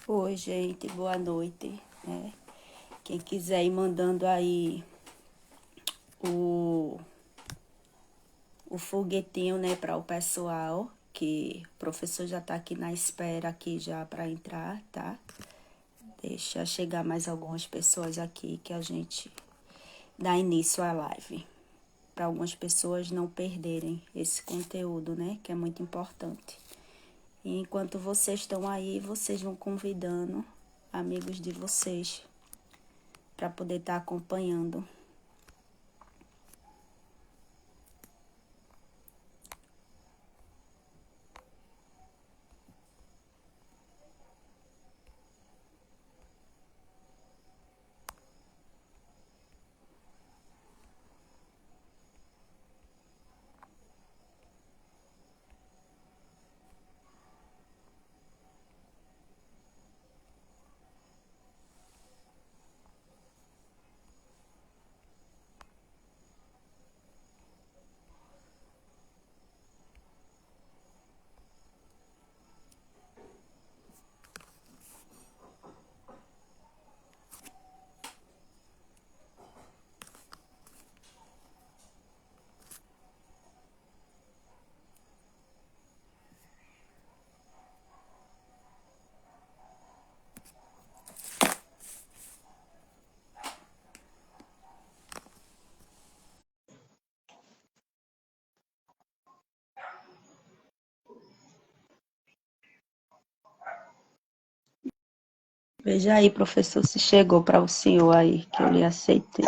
Oi, gente, boa noite, né? Quem quiser ir mandando aí o, o foguetinho, né, para o pessoal, que o professor já tá aqui na espera aqui já para entrar, tá? Deixa chegar mais algumas pessoas aqui que a gente dá início à live. Para algumas pessoas não perderem esse conteúdo, né, que é muito importante. E enquanto vocês estão aí, vocês vão convidando amigos de vocês para poder estar acompanhando. Veja aí, professor, se chegou para o senhor aí, que eu lhe aceitei.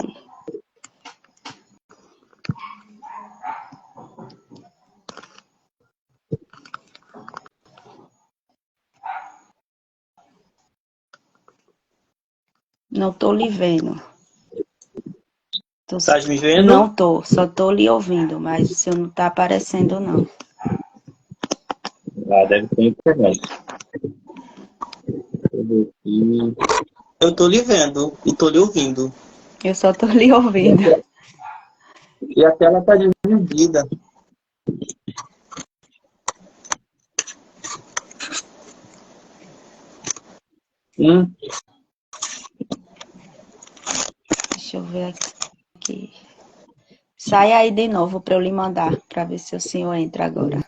Não estou lhe vendo. Tá me vendo? Não estou, só estou lhe ouvindo, mas o senhor não está aparecendo, não. Ah, deve ter internet. Eu tô lhe vendo e tô lhe ouvindo. Eu só estou lhe E a ouvindo. tela, e a tela tá dividida. Hum, Deixa eu ver aqui. Sai aí de novo para eu lhe mandar, para ver se o senhor entra agora.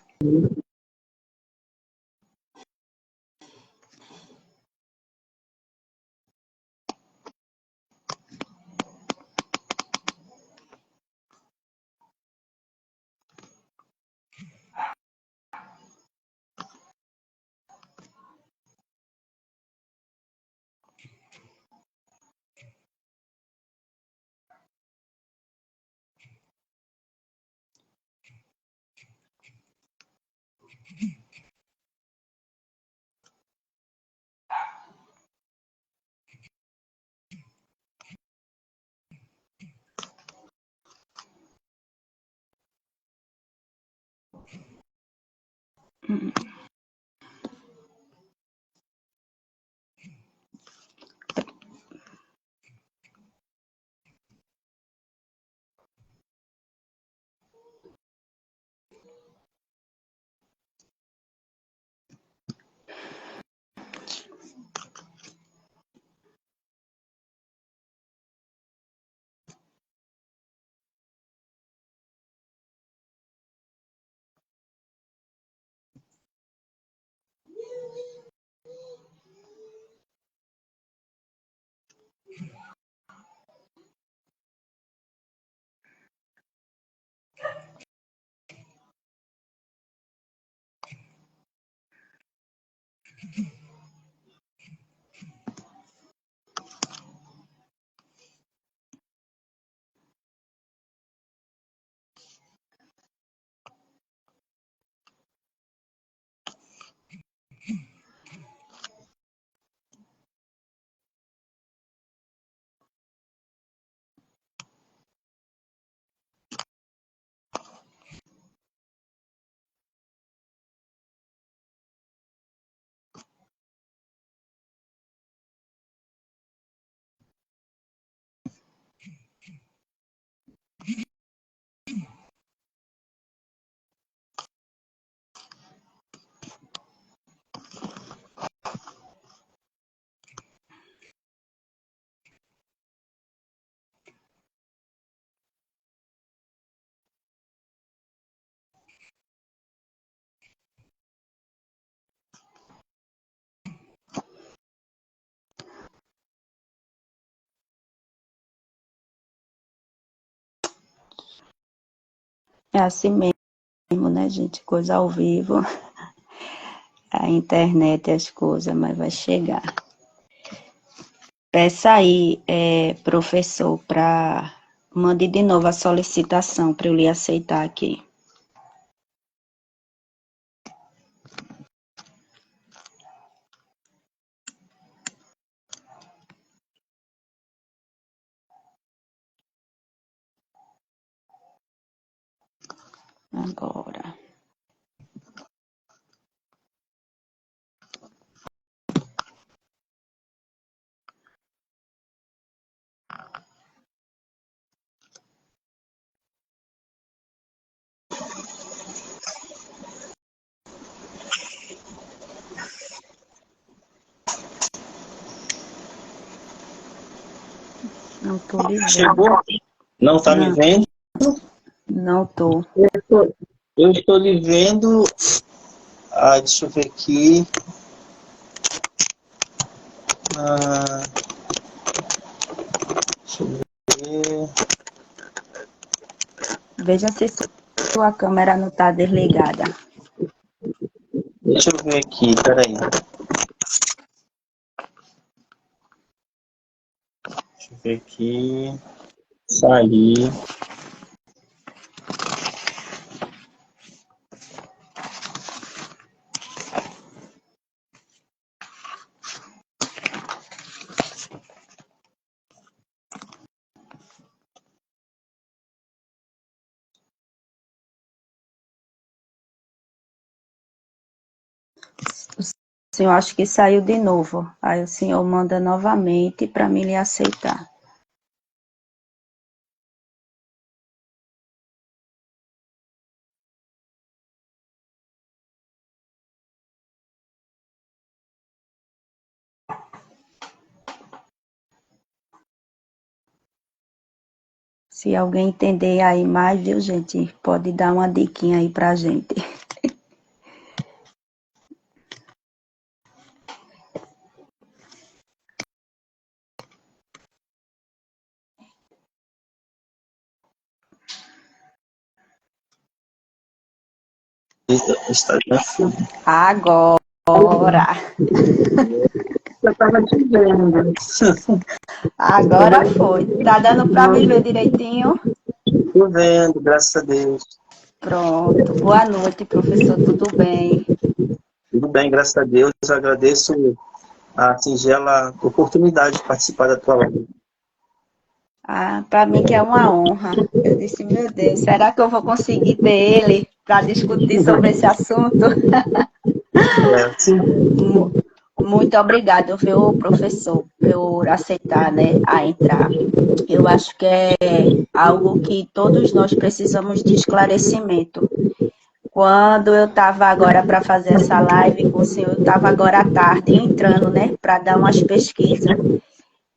É assim mesmo, né, gente? Coisa ao vivo, a internet, as coisas, mas vai chegar. Peça aí, professor, para mande de novo a solicitação para eu lhe aceitar aqui. Agora. Não estou lhe vendo. Chegou? Não está me Não, vendo? não estou. Eu estou lhe vendo. Ah, deixa eu ver aqui. Ah, deixa eu ver. Veja se sua câmera não está desligada. Deixa eu ver aqui, peraí. Deixa eu ver aqui. Sair. O senhor acho que saiu de novo. Aí o senhor manda novamente para mim lhe aceitar. Se alguém entender aí mais, viu, gente? Pode dar uma diquinha aí pra gente. Está assim. Agora! Eu estava te vendo. Agora foi. Tá dando para me ver direitinho? Estou vendo, graças a Deus. Pronto. Boa noite, professor. Tudo bem? Tudo bem, graças a Deus. Eu agradeço a singela oportunidade de participar da tua live. Ah, para mim que é uma honra. Eu disse, meu Deus, será que eu vou conseguir ter ele para discutir sobre esse assunto? Sim. Muito obrigado, viu, professor, por aceitar, né, a entrar. Eu acho que é algo que todos nós precisamos de esclarecimento. Quando eu estava agora para fazer essa live com o senhor, eu estava agora à tarde entrando, né, para dar umas pesquisas.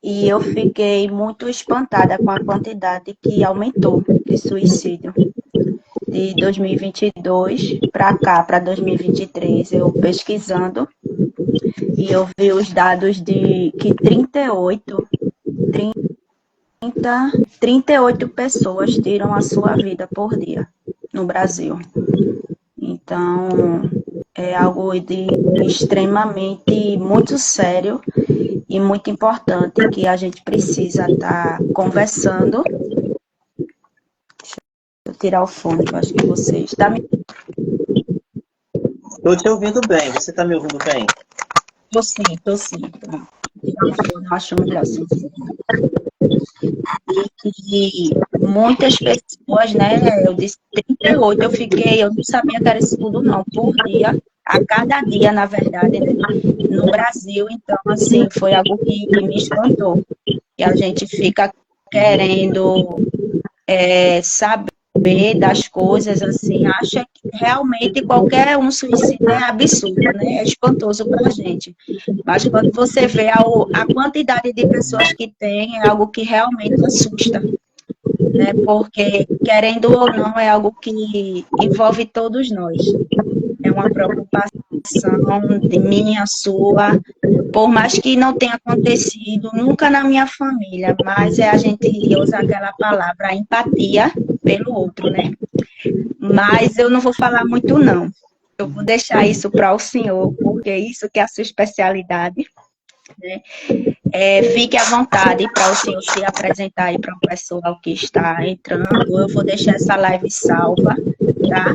E eu fiquei muito espantada com a quantidade que aumentou de suicídio. De 2022 para cá, para 2023, eu pesquisando, e eu vi os dados de que 38 pessoas tiram a sua vida por dia no Brasil. Então, é algo de extremamente muito sério e muito importante que a gente precisa estar conversando. Deixa eu tirar o fone, que eu acho que você está me... Estou te ouvindo bem. Você está me ouvindo bem? Tô sim, tô sim. Pronto. Tirar o fone, eu acho melhor assim. E muitas pessoas, né? Eu disse 38, eu não sabia que era isso tudo, não, por dia, a cada dia, na verdade, né? No Brasil, então, assim, foi algo que me espantou. E a gente fica querendo saber das coisas, assim, acha que realmente qualquer suicídio é absurdo, né? É espantoso para a gente. Mas quando você vê a quantidade de pessoas que tem, é algo que realmente assusta, né? Porque, querendo ou não, é algo que envolve todos nós. É uma preocupação de minha, sua, por mais que não tenha acontecido nunca na minha família, mas a gente usa aquela palavra, a empatia, pelo outro, né? Mas eu não vou falar muito, não. Eu vou deixar isso para o senhor, porque isso que é a sua especialidade, né? Fique à vontade para o senhor se apresentar aí para o pessoal que está entrando. Eu vou deixar essa live salva, tá?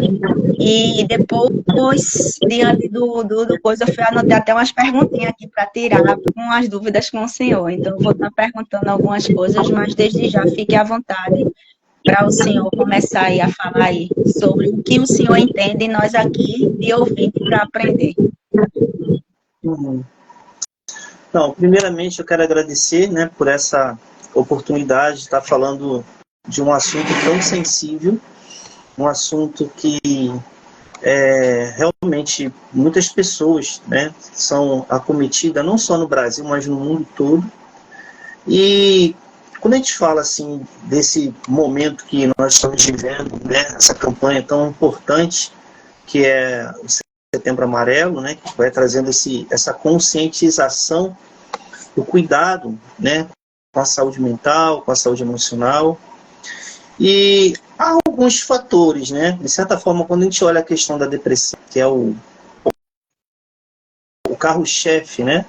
E depois, diante do coisa, eu fui anotar até umas perguntinhas aqui para tirar umas dúvidas com o senhor. Então, eu vou estar perguntando algumas coisas, mas desde já fique à vontade para o senhor começar aí a falar aí sobre o que o senhor entende e nós aqui de ouvinte para aprender. Uhum. Então, primeiramente eu quero agradecer, né, por essa oportunidade de estar falando de um assunto tão sensível, um assunto que realmente muitas pessoas, né, são acometidas, não só no Brasil, mas no mundo todo. E quando a gente fala assim desse momento que nós estamos vivendo, né, essa campanha tão importante que é o Setembro Amarelo, né, que vai trazendo essa conscientização do cuidado, né, com a saúde mental, com a saúde emocional. E há alguns fatores, né, de certa forma, quando a gente olha a questão da depressão, que é o carro-chefe, né,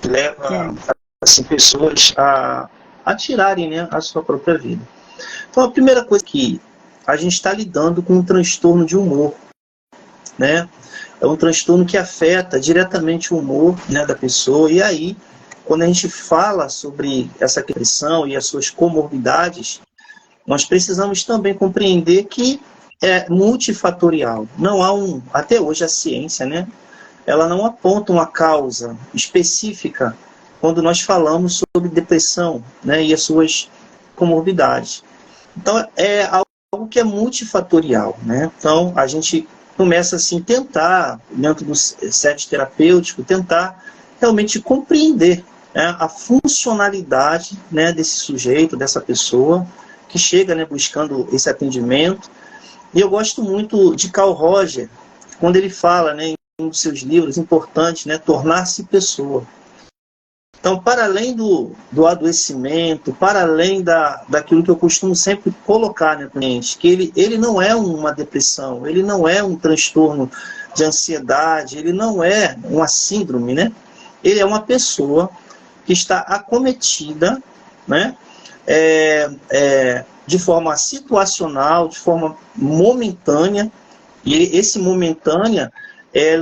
que leva assim, pessoas a tirarem, né, a sua própria vida. Então, a primeira coisa que a gente está lidando com um transtorno de humor, né? É um transtorno que afeta diretamente o humor, né, da pessoa. E aí, quando a gente fala sobre essa depressão e as suas comorbidades, nós precisamos também compreender que é multifatorial. Não há até hoje a ciência, né? Ela não aponta uma causa específica quando nós falamos sobre depressão, né, e as suas comorbidades. Então, é algo que é multifatorial, né? Então, a gente começa assim tentar, dentro do set terapêutico, tentar realmente compreender, né, a funcionalidade, né, desse sujeito, dessa pessoa que chega, né, buscando esse atendimento. E eu gosto muito de Carl Rogers, quando ele fala, né, em um dos seus livros importantes, né, tornar-se pessoa. Então, para além do adoecimento, para além daquilo que eu costumo sempre colocar, né, cliente, que ele não é uma depressão, ele não é um transtorno de ansiedade, ele não é uma síndrome, né? Ele é uma pessoa que está acometida, né, de forma situacional, de forma momentânea, e esse momentânea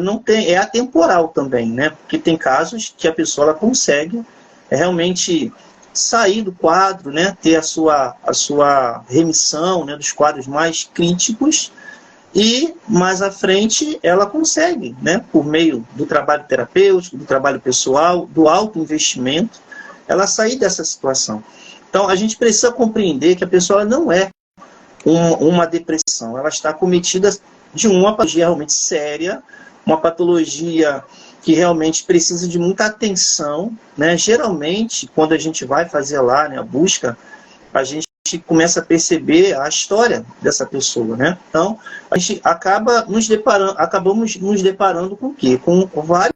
não tem, é atemporal também, né? Porque tem casos que a pessoa ela consegue realmente sair do quadro, né? Ter a sua remissão, né, dos quadros mais críticos, e mais à frente ela consegue, né, por meio do trabalho terapêutico, do trabalho pessoal, do autoinvestimento, ela sair dessa situação. Então a gente precisa compreender que a pessoa não é uma depressão, ela está acometida de uma patologia realmente séria, uma patologia que realmente precisa de muita atenção, né? Geralmente, quando a gente vai fazer lá, né, a busca, a gente começa a perceber a história dessa pessoa, né? Então, a gente acabamos nos deparando com o quê? Com várias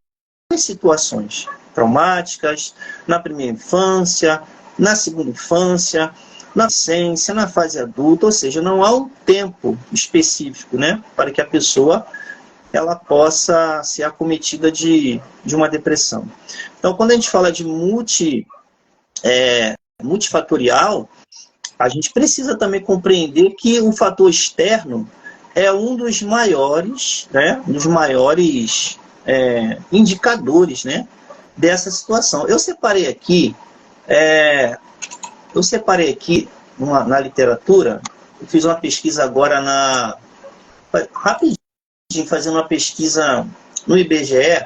situações traumáticas, na primeira infância, na segunda infância, na adolescência, na fase adulta, ou seja, não há um tempo específico, né, para que a pessoa ela possa ser acometida de uma depressão. Então, quando a gente fala de multifatorial, a gente precisa também compreender que o fator externo é um dos maiores, né, indicadores, né, dessa situação. Eu separei aqui na literatura, eu fiz uma pesquisa agora rapidinho, fazendo uma pesquisa no IBGE,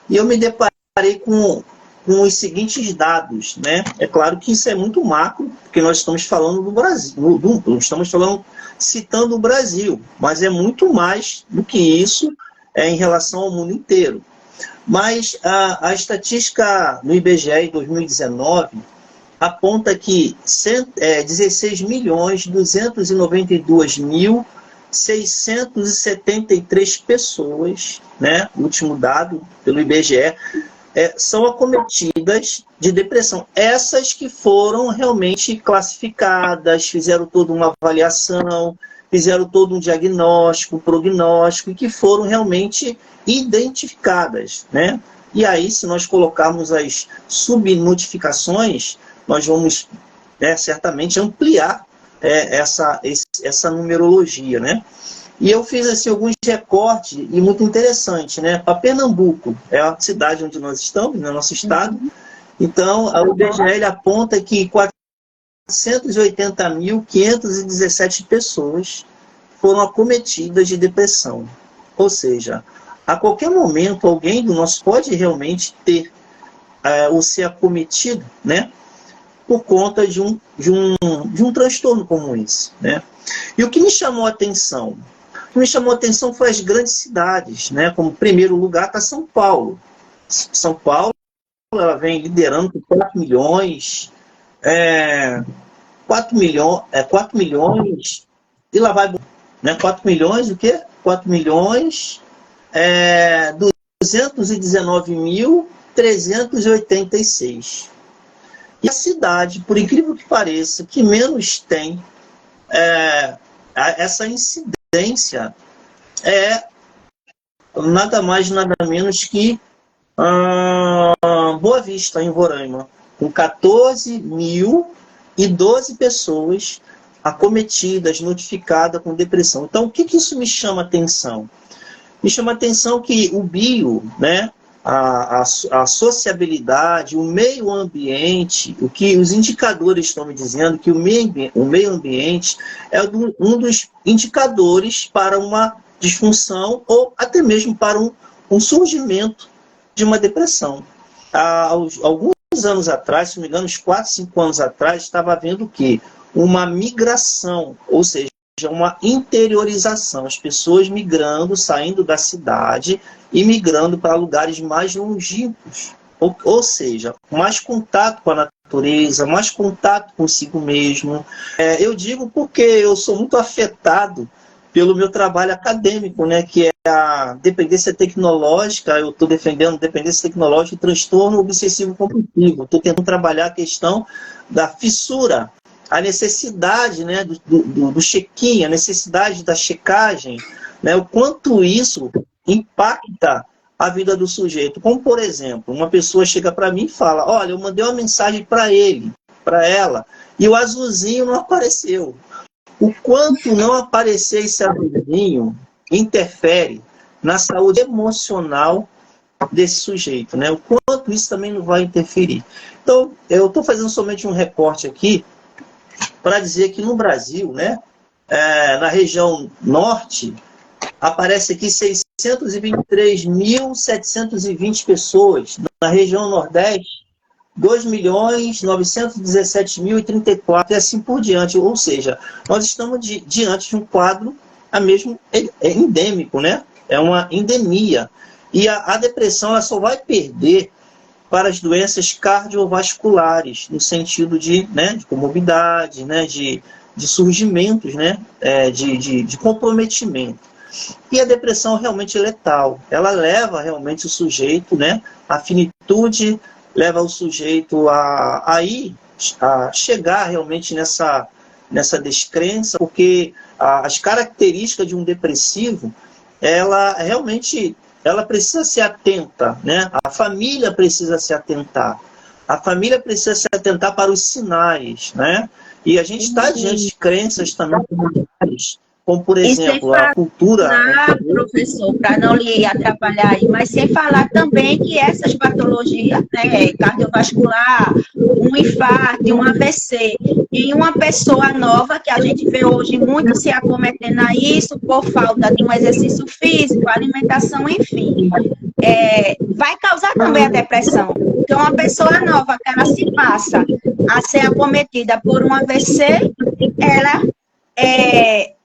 e eu me deparei com os seguintes dados, né? É claro que isso é muito macro, porque nós estamos falando do Brasil, citando o Brasil, mas é muito mais do que isso em relação ao mundo inteiro. Mas a estatística no IBGE em 2019 aponta que 16.292.673 pessoas, né, o último dado pelo IBGE, são acometidas acometidas de depressão. Essas que foram realmente classificadas, fizeram toda uma avaliação, fizeram todo um diagnóstico, prognóstico, e que foram realmente identificadas, né? E aí, se nós colocarmos as subnotificações, nós vamos certamente ampliar essa numerologia, né? E eu fiz assim, alguns recortes, e muito interessante, né? Para Pernambuco, é a cidade onde nós estamos, no nosso estado. Então, a UBGL aponta que 480.517 pessoas foram acometidas de depressão. Ou seja, a qualquer momento, alguém do nosso pode realmente ter ou ser acometido, né? Por conta de um transtorno como esse, né? E o que me chamou a atenção? O que me chamou a atenção foi as grandes cidades, né? Como primeiro lugar está São Paulo. São Paulo, ela vem liderando com 4 milhões, 4 milhões, e lá vai, né? 4 milhões, o quê? 4 milhões, 219.386. E a cidade, por incrível que pareça, que menos tem essa incidência é nada mais, nada menos que Boa Vista, em Roraima, com 14.012 pessoas acometidas, notificadas com depressão. Então, o que isso me chama a atenção? Me chama a atenção que o bio, né, a sociabilidade, o meio ambiente, o que os indicadores estão me dizendo, que o meio ambiente é um dos indicadores para uma disfunção ou até mesmo para um surgimento de uma depressão. Há alguns anos atrás, se não me engano, uns 4, 5 anos atrás, estava havendo o quê? Uma migração, ou seja, uma interiorização, as pessoas migrando, saindo da cidade e migrando para lugares mais longínquos, ou seja, mais contato com a natureza, mais contato consigo mesmo. Eu digo porque eu sou muito afetado pelo meu trabalho acadêmico, né, que é a dependência tecnológica. Eu estou defendendo dependência tecnológica e transtorno obsessivo compulsivo. Estou tentando trabalhar a questão da fissura, a necessidade, né, do check-in, a necessidade da checagem, né, o quanto isso impacta a vida do sujeito. Como, por exemplo, uma pessoa chega para mim e fala: olha, eu mandei uma mensagem para ele, para ela, e o azulzinho não apareceu. O quanto não aparecer esse azulzinho interfere na saúde emocional desse sujeito, né? O quanto isso também não vai interferir. Então, eu estou fazendo somente um recorte aqui para dizer que no Brasil, né, na região norte, aparece aqui 623.720 pessoas. Na região nordeste, 2.917.034, e assim por diante. Ou seja, nós estamos diante de um quadro endêmico, né? É uma endemia. E a depressão ela só vai perder para as doenças cardiovasculares, no sentido de comorbidade, né, de surgimentos, né, de comprometimento. E a depressão realmente é letal. Ela leva realmente o sujeito, né, à finitude, leva o sujeito a chegar realmente nessa descrença, porque as características de um depressivo, ela realmente precisa ser atenta, né? A família precisa se atentar. A família precisa se atentar para os sinais, né? E a gente está diante de crenças também familiares, como, por exemplo, a cultura... Professor, para não lhe atrapalhar aí, mas sem falar também que essas patologias, né, cardiovascular, um infarto, um AVC, em uma pessoa nova, que a gente vê hoje muito se acometendo a isso, por falta de um exercício físico, alimentação, enfim, vai causar também a depressão. Então, uma pessoa nova, que ela se passa a ser acometida por um AVC,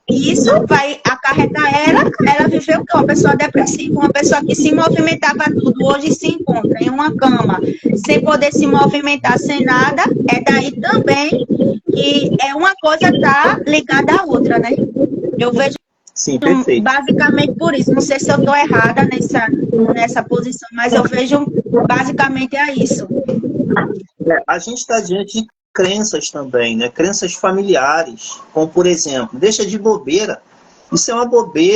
isso vai acarretar ela viveu o quê? Uma pessoa depressiva, uma pessoa que se movimentava tudo, hoje se encontra em uma cama, sem poder se movimentar, sem nada, daí também que uma coisa está ligada à outra, né? Eu vejo Sim, perfeito. Basicamente por isso. Não sei se eu estou errada nessa posição, mas eu vejo basicamente é isso. A gente está diante de crenças também, né? Crenças familiares, como por exemplo, deixa de bobeira, isso é uma bobeira,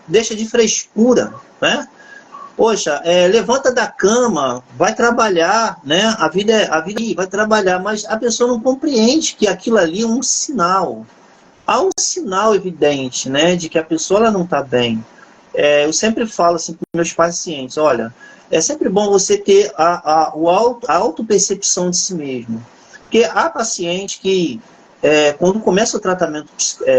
deixa de frescura, né? Poxa, levanta da cama, vai trabalhar, né? A vida vai trabalhar, mas a pessoa não compreende que aquilo ali é um sinal. Há um sinal evidente, né, de que a pessoa ela não está bem. Eu sempre falo assim para meus pacientes, olha, é sempre bom você ter a autopercepção de si mesmo. Porque há paciente que, quando começa o tratamento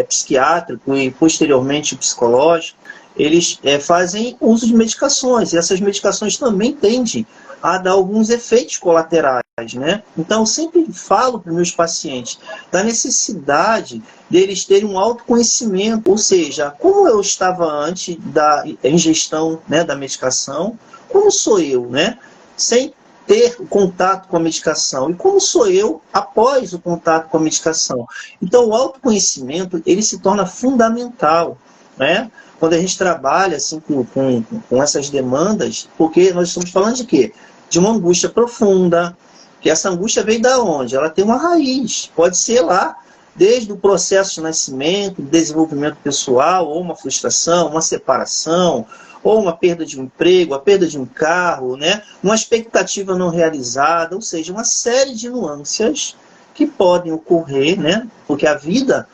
psiquiátrico e posteriormente psicológico, eles fazem uso de medicações, e essas medicações também tendem a dar alguns efeitos colaterais, né? Então, eu sempre falo para os meus pacientes da necessidade deles terem um autoconhecimento, ou seja, como eu estava antes da ingestão, né, da medicação, como sou eu, né? Sem ter contato com a medicação, e como sou eu após o contato com a medicação. Então, o autoconhecimento, ele se torna fundamental, né? Quando a gente trabalha assim, com essas demandas, porque nós estamos falando de quê? De uma angústia profunda, que essa angústia veio da onde? Ela tem uma raiz, pode ser lá desde o processo de nascimento, desenvolvimento pessoal, ou uma frustração, uma separação, ou uma perda de um emprego, a perda de um carro, né? Uma expectativa não realizada, ou seja, uma série de nuances que podem ocorrer, né? Porque a vida,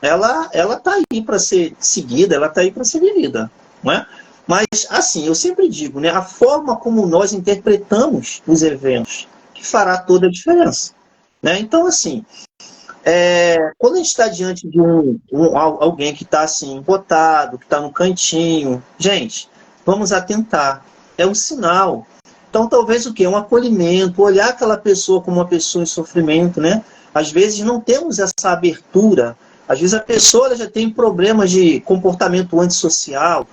ela está aí para ser seguida, ela está aí para ser vivida, não é? Mas, assim, eu sempre digo, né? A forma como nós interpretamos os eventos que fará toda a diferença, né? Então, assim, quando a gente está diante de alguém que está assim, botado, que está no cantinho, gente, vamos atentar. É um sinal. Então, talvez o quê? Um acolhimento, olhar aquela pessoa como uma pessoa em sofrimento, né? Às vezes não temos essa abertura. Às vezes a pessoa já tem problemas de comportamento antissocial,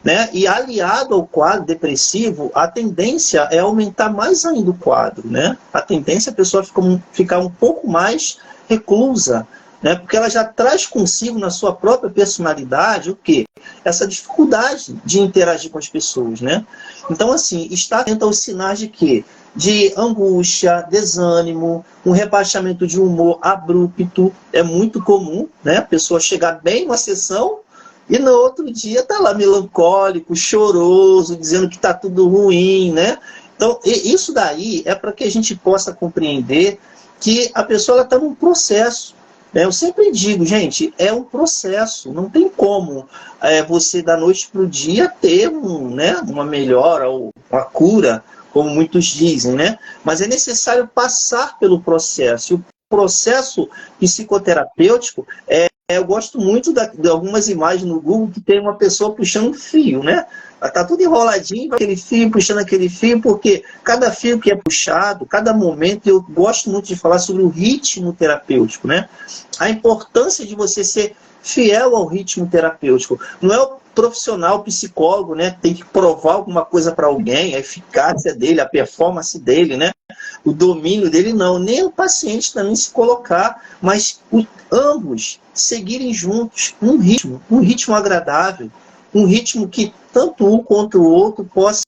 né? E aliado ao quadro depressivo, a tendência é aumentar mais ainda o quadro, né? A tendência é a pessoa ficar um pouco mais reclusa, né? Porque ela já traz consigo na sua própria personalidade o quê? Essa dificuldade de interagir com as pessoas, né? Então, assim, está atento aos sinais de quê? De angústia, desânimo, um rebaixamento de humor abrupto, é muito comum, né? A pessoa chegar bem numa sessão e no outro dia está lá melancólico, choroso, dizendo que está tudo ruim, né? Então, isso daí é para que a gente possa compreender que a pessoa está num processo. Né? Eu sempre digo, gente, é um processo. Não tem como você, da noite para o dia, ter uma melhora ou uma cura, como muitos dizem, né? Mas é necessário passar pelo processo. E o processo psicoterapêutico eu gosto muito de algumas imagens no Google que tem uma pessoa puxando um fio, né? Está tudo enroladinho, aquele fio, puxando aquele fio, porque cada fio que é puxado, cada momento, eu gosto muito de falar sobre o ritmo terapêutico, né? A importância de você ser fiel ao ritmo terapêutico. Não é o profissional psicólogo, né? Tem que provar alguma coisa para alguém, a eficácia dele, a performance dele, né? O domínio dele, não. Nem o paciente também se colocar, mas ambos seguirem juntos um ritmo agradável, um ritmo que tanto um quanto o outro possa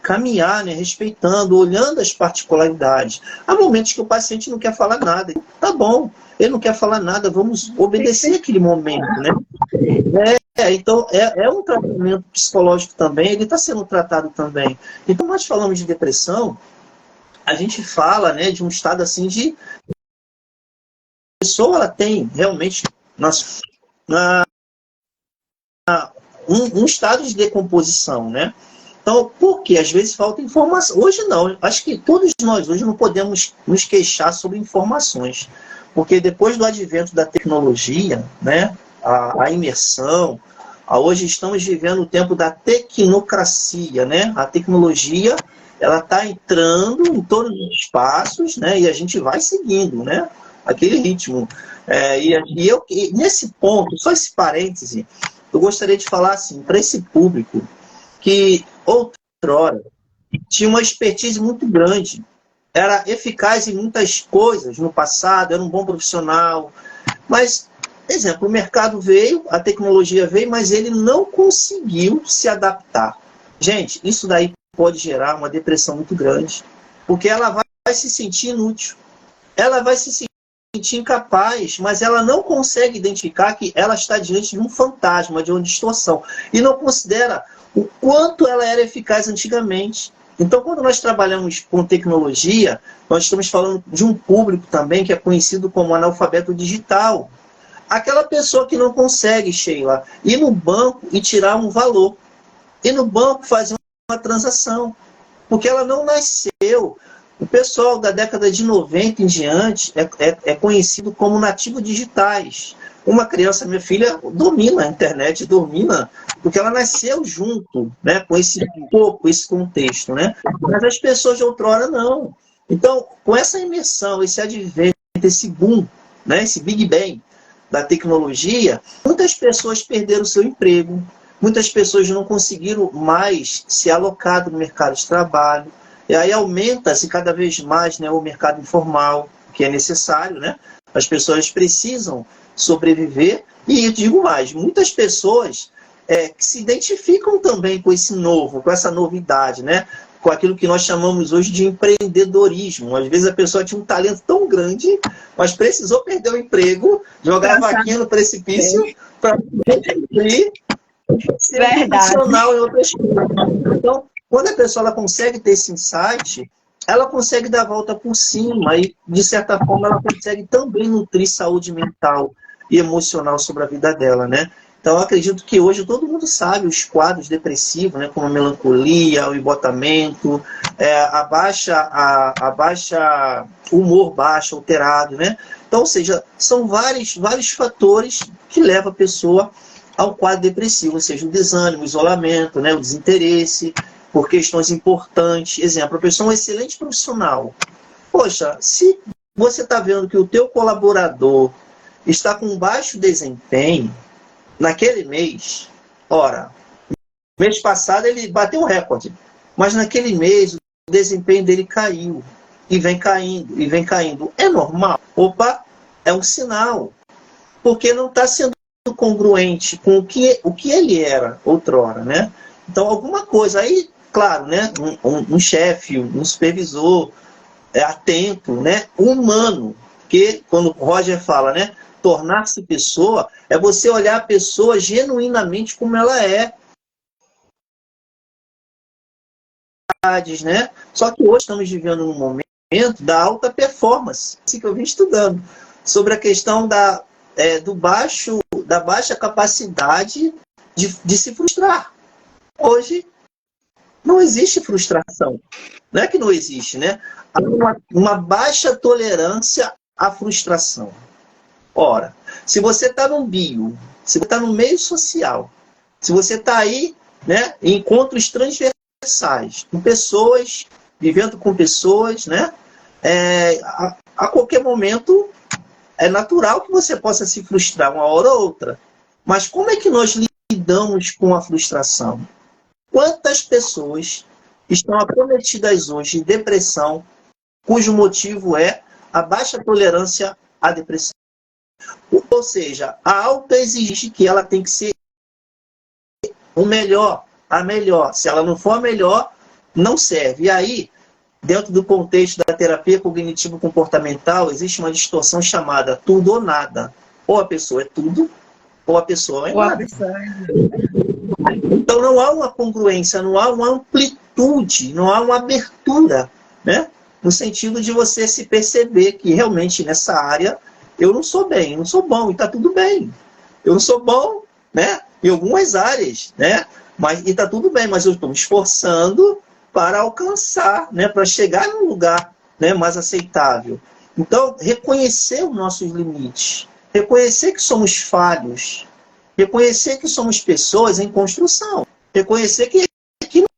caminhar, né, respeitando, olhando as particularidades. Há momentos que o paciente não quer falar nada. Tá bom, ele não quer falar nada, vamos obedecer aquele momento, né? Então, é um tratamento psicológico também, ele está sendo tratado também. Então, nós falamos de depressão, a gente fala, né, de um estado assim de... A pessoa ela tem realmente um estado de decomposição, né? Então, por quê? Às vezes falta informação. Hoje não, acho que todos nós hoje não podemos nos queixar sobre informações, porque depois do advento da tecnologia, né, a imersão, hoje estamos vivendo o tempo da tecnocracia, né? A tecnologia ela está entrando em todos os espaços, né? E a gente vai seguindo, né? Aquele ritmo. E nesse ponto, só esse parêntese, eu gostaria de falar assim, para esse público que outrora tinha uma expertise muito grande, era eficaz em muitas coisas no passado, era um bom profissional, mas exemplo, o mercado veio, a tecnologia veio, mas ele não conseguiu se adaptar. Gente, isso daí pode gerar uma depressão muito grande, porque ela vai se sentir inútil, ela vai se sentir incapaz, mas ela não consegue identificar que ela está diante de um fantasma, de uma distorção, e não considera o quanto ela era eficaz antigamente. Então, quando nós trabalhamos com tecnologia, nós estamos falando de um público também que é conhecido como analfabeto digital. Aquela pessoa que não consegue, Sheila, ir no banco e tirar um valor, ir no banco fazer uma transação, porque ela não nasceu. O pessoal da década de 90 em diante é conhecido como nativos digitais. Uma criança, minha filha, domina a internet, domina, porque ela nasceu junto, né, com esse pouco, esse contexto, né? Mas as pessoas de outrora não. Então, com essa imersão, esse advento, esse boom, né, esse Big Bang da tecnologia, muitas pessoas perderam seu emprego, muitas pessoas não conseguiram mais se alocar no mercado de trabalho, e aí aumenta-se cada vez mais, né, o mercado informal, que é necessário, né? As pessoas precisam sobreviver, e eu digo mais, muitas pessoas que se identificam também com esse novo, com essa novidade, né? Com aquilo que nós chamamos hoje de empreendedorismo. Às vezes a pessoa tinha um talento tão grande, mas precisou perder o emprego, jogar a vaquinha no precipício para poder ser profissional em outras coisas. Então, quando a pessoa ela consegue ter esse insight, ela consegue dar a volta por cima e, de certa forma, ela consegue também nutrir saúde mental e emocional sobre a vida dela, né? Então, eu acredito que hoje todo mundo sabe os quadros depressivos, né, como a melancolia, o embotamento, o humor baixo, alterado, né? Então, ou seja, são vários fatores que levam a pessoa ao quadro depressivo, ou seja, o desânimo, o isolamento, né, o desinteresse por questões importantes. Exemplo, a pessoa é um excelente profissional. Poxa, se você está vendo que o teu colaborador está com baixo desempenho, naquele mês, ora, mês passado ele bateu o recorde, mas naquele mês o desempenho dele caiu, e vem caindo, e vem caindo. É normal? Opa, é um sinal, porque não está sendo congruente com o que ele era outrora, né? Então, alguma coisa, aí, claro, né? Um chefe, um supervisor atento, né? Humano, que quando o Roger fala, né? Tornar-se pessoa é você olhar a pessoa genuinamente como ela é. Né? Só que hoje estamos vivendo um momento da alta performance, assim que eu vim estudando, sobre a questão da baixa capacidade de se frustrar. Hoje não existe frustração. Não é que não existe, né? Há uma baixa tolerância à frustração. Ora, se você está no bio, se você está no meio social, se você está aí, né, em encontros transversais, com pessoas, vivendo com pessoas, né, a qualquer momento é natural que você possa se frustrar uma hora ou outra. Mas como é que nós lidamos com a frustração? Quantas pessoas estão acometidas hoje de depressão, cujo motivo é a baixa tolerância à depressão? Ou seja, a alta exige que ela tem que ser o melhor, a melhor. Se ela não for a melhor, não serve. E aí, dentro do contexto da terapia cognitivo-comportamental, existe uma distorção chamada tudo ou nada. Ou a pessoa é tudo, ou a pessoa é nada. Então não há uma congruência, não há uma amplitude, não há uma abertura, né? No sentido de você se perceber que realmente nessa área eu não sou bem, eu não sou bom, e está tudo bem. Eu não sou bom, né, em algumas áreas, né? E está tudo bem, mas eu estou me esforçando para alcançar, né, para chegar num lugar, né, mais aceitável. Então, reconhecer os nossos limites, reconhecer que somos falhos, reconhecer que somos pessoas em construção, reconhecer que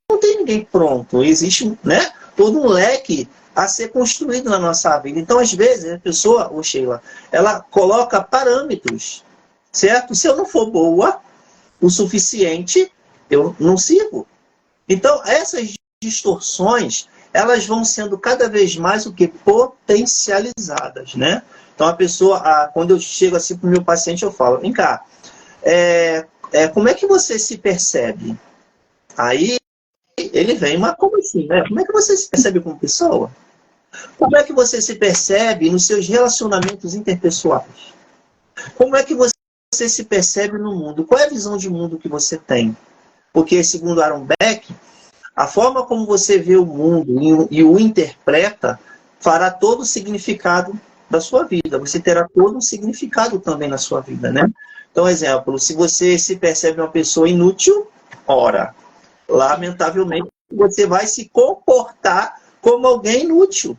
não tem ninguém pronto, existe, né, todo um leque a ser construído na nossa vida. Então, às vezes, a pessoa, Sheila, ela coloca parâmetros, certo? Se eu não for boa o suficiente, eu não sirvo. Então, essas distorções, elas vão sendo cada vez mais o que? Potencializadas, né? Então a pessoa, quando eu chego assim para o meu paciente, eu falo, vem cá, como é que você se percebe? Aí ele vem, mas como assim, né? Como é que você se percebe como pessoa? Como é que você se percebe nos seus relacionamentos interpessoais? Como é que você se percebe no mundo? Qual é a visão de mundo que você tem? Porque, segundo Aaron Beck, a forma como você vê o mundo e o interpreta fará todo o significado da sua vida. Você terá todo um significado também na sua vida, né? Então, exemplo, se você se percebe uma pessoa inútil, ora, lamentavelmente, você vai se comportar como alguém inútil.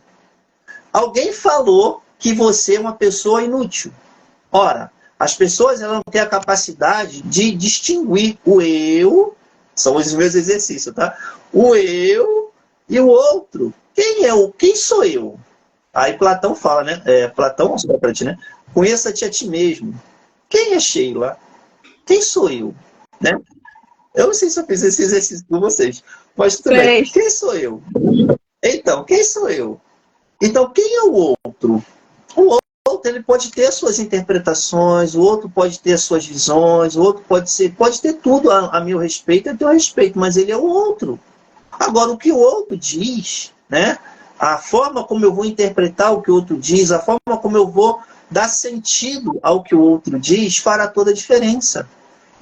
Alguém falou que você é uma pessoa inútil. Ora, as pessoas elas não têm a capacidade de distinguir o eu, são os meus exercícios, tá? O eu e o outro. Quem sou eu? Aí Platão fala, né? Platão ou Sócrates, né? Conheça-te a ti mesmo. Quem é Sheila? Quem sou eu? Né? Eu não sei se eu fiz esse exercício com vocês, mas tudo bem. Quem sou eu? Então, quem sou eu? Então, quem é o outro? O outro ele pode ter as suas interpretações, o outro pode ter as suas visões, o outro pode ter tudo a meu respeito e a teu respeito, mas ele é o outro. Agora, o que o outro diz, né? A forma como eu vou interpretar o que o outro diz, a forma como eu vou dar sentido ao que o outro diz, fará toda a diferença.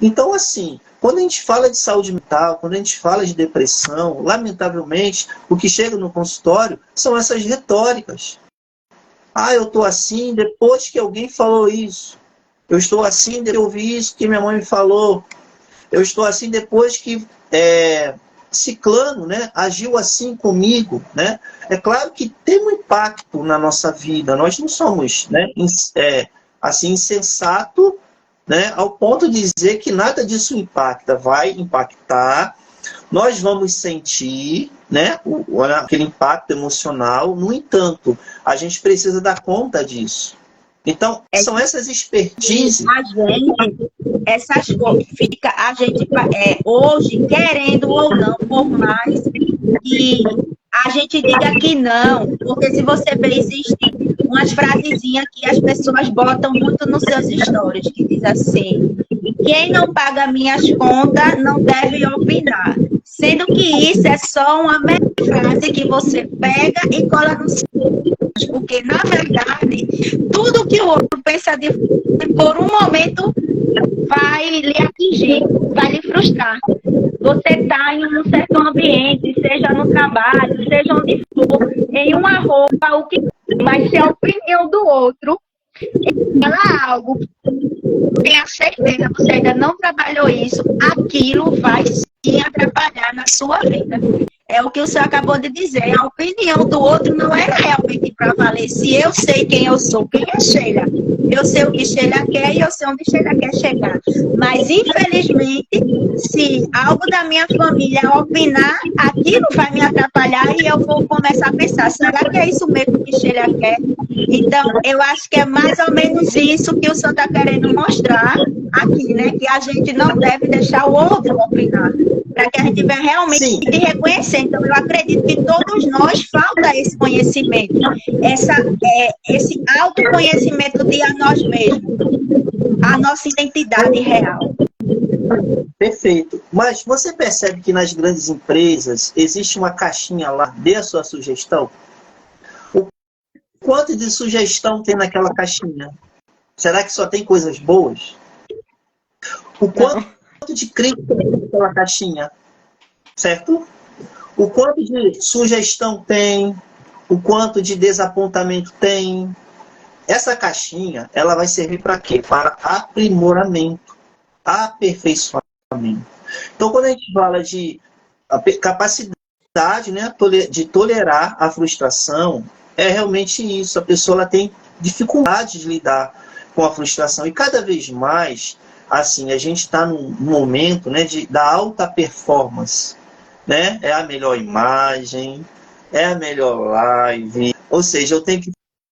Então, assim, quando a gente fala de saúde mental, quando a gente fala de depressão, lamentavelmente, o que chega no consultório são essas retóricas. Eu estou assim depois que alguém falou isso. Eu estou assim depois que eu ouvi isso que minha mãe me falou. Eu estou assim depois que ciclano, né, agiu assim comigo, né? É claro que tem um impacto na nossa vida. Nós não somos, né, assim, insensato, né, ao ponto de dizer que nada disso impacta. Vai impactar. Nós vamos sentir, né, aquele impacto emocional. No entanto, a gente precisa dar conta disso. Então, são essas expertises. A gente, essas coisas, fica a gente hoje, querendo ou não, por mais que a gente diga que não, porque se você ver, existem umas frasezinhas que as pessoas botam muito nos seus stories, que diz assim, quem não paga minhas contas não deve opinar. Sendo que isso é só uma frase que você pega e cola no seu, porque, na verdade, tudo que o outro pensa de por um momento vai lhe atingir, vai lhe frustrar. Você está em um certo ambiente, seja no trabalho, seja onde for, em uma roupa, o que vai ser a opinião do outro. Fala algo, tenha certeza, você ainda não trabalhou isso, aquilo vai sim atrapalhar na sua vida. É o que o senhor acabou de dizer, a opinião do outro não é realmente para valer. Se eu sei quem eu sou, quem é Sheila, eu sei o que Sheila quer e eu sei onde Sheila quer chegar. Mas, infelizmente, se algo da minha família opinar, aquilo vai me atrapalhar e eu vou começar a pensar, será que é isso mesmo que Sheila quer? Então, eu acho que é mais ou menos isso que o senhor está querendo mostrar aqui, né? Que a gente não deve deixar o outro opinar, para que a gente venha realmente reconhecer. Então, eu acredito que todos nós falta esse conhecimento, esse autoconhecimento de a nós mesmos, a nossa identidade real. Perfeito. Mas você percebe que nas grandes empresas existe uma caixinha lá, dê a sua sugestão? O quanto de sugestão tem naquela caixinha? Será que só tem coisas boas? O quanto de crítica tem naquela caixinha? Certo? O quanto de sugestão tem? O quanto de desapontamento tem? Essa caixinha, ela vai servir para quê? Para aprimoramento, aperfeiçoamento. Então, quando a gente fala de capacidade, né, de tolerar a frustração, é realmente isso. A pessoa ela tem dificuldade de lidar com a frustração. E cada vez mais, assim, a gente está num momento, né, da alta performance. Né? É a melhor imagem, é a melhor live. Ou seja, eu tenho que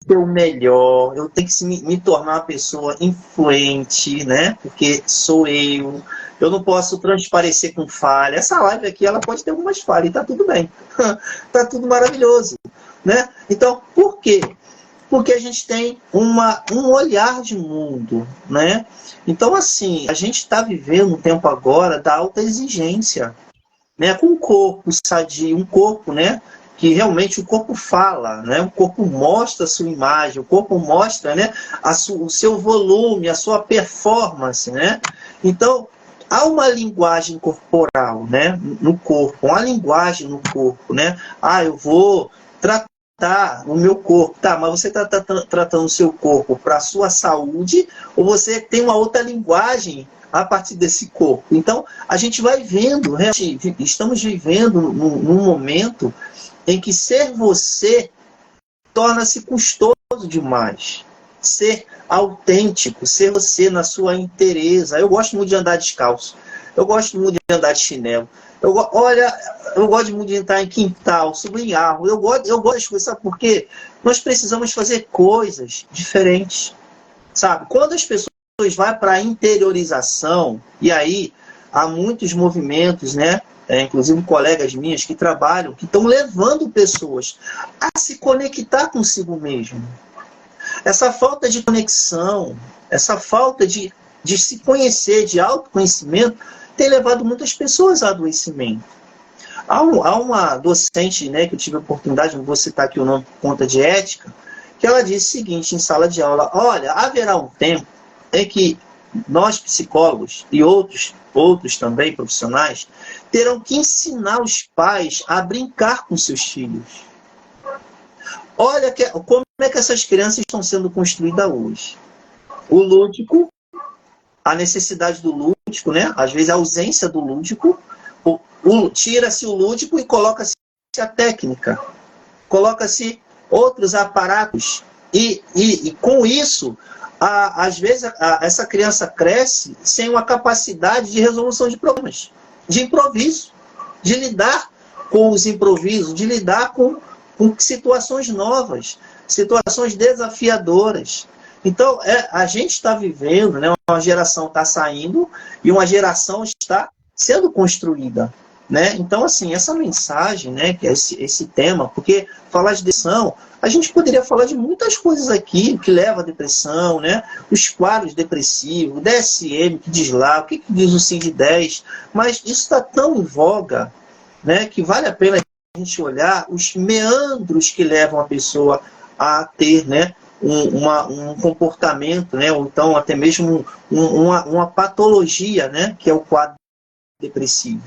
ser o melhor, eu tenho que me tornar uma pessoa influente, né? Porque sou eu não posso transparecer com falha. Essa live aqui, ela pode ter algumas falhas e tá tudo bem. Tá tudo maravilhoso, né? Então, por quê? Porque a gente tem um olhar de mundo, né? Então, assim, a gente está vivendo um tempo agora da alta exigência, né? Com um corpo sadio, um corpo, né? Que realmente o corpo fala, né? O corpo mostra a sua imagem, o corpo mostra, né? O seu volume, a sua performance, né? Então, há uma linguagem corporal, né? No corpo, uma linguagem no corpo, né? Ah, eu vou tratar o meu corpo. Tá, mas você está tratando o seu corpo para a sua saúde ou você tem uma outra linguagem a partir desse corpo? Então, a gente vai vendo, né? Estamos vivendo num momento em que ser você torna-se custoso demais. Ser autêntico, ser você na sua inteireza. Eu gosto muito de andar descalço. Eu gosto muito de andar de chinelo. Eu gosto muito de entrar em quintal, subir em árvore. Eu gosto das coisas, sabe por quê? Nós precisamos fazer coisas diferentes, sabe? Quando as pessoas vão para a interiorização, e aí há muitos movimentos, né? Inclusive colegas minhas que trabalham, que estão levando pessoas a se conectar consigo mesmo. Essa falta de conexão, essa falta de se conhecer, de autoconhecimento, tem levado muitas pessoas a adoecimento. Há uma docente, né, que eu tive a oportunidade, não vou citar aqui o nome por conta de ética, que ela disse o seguinte em sala de aula: olha, haverá um tempo em que nós psicólogos e outros também profissionais terão que ensinar os pais a brincar com seus filhos. Olha como é que essas crianças estão sendo construídas hoje. O lúdico, a necessidade do lúdico, né? Às vezes a ausência do lúdico, tira-se o lúdico e coloca-se a técnica, coloca-se outros aparatos e com isso, às vezes essa criança cresce sem uma capacidade de resolução de problemas, de improviso, de lidar com os improvisos, de lidar com situações novas, situações desafiadoras. Então, a gente está vivendo, né, uma geração está saindo e uma geração está sendo construída. Né? Então, assim, essa mensagem, né, que é esse tema, porque falar de depressão, a gente poderia falar de muitas coisas aqui que leva à depressão, né? Os quadros depressivos, o DSM que diz lá, o que diz o CID-10, mas isso está tão em voga, né, que vale a pena a gente olhar os meandros que levam a pessoa a ter, né, um comportamento, né, ou então até mesmo uma patologia, né, que é o quadro depressivo.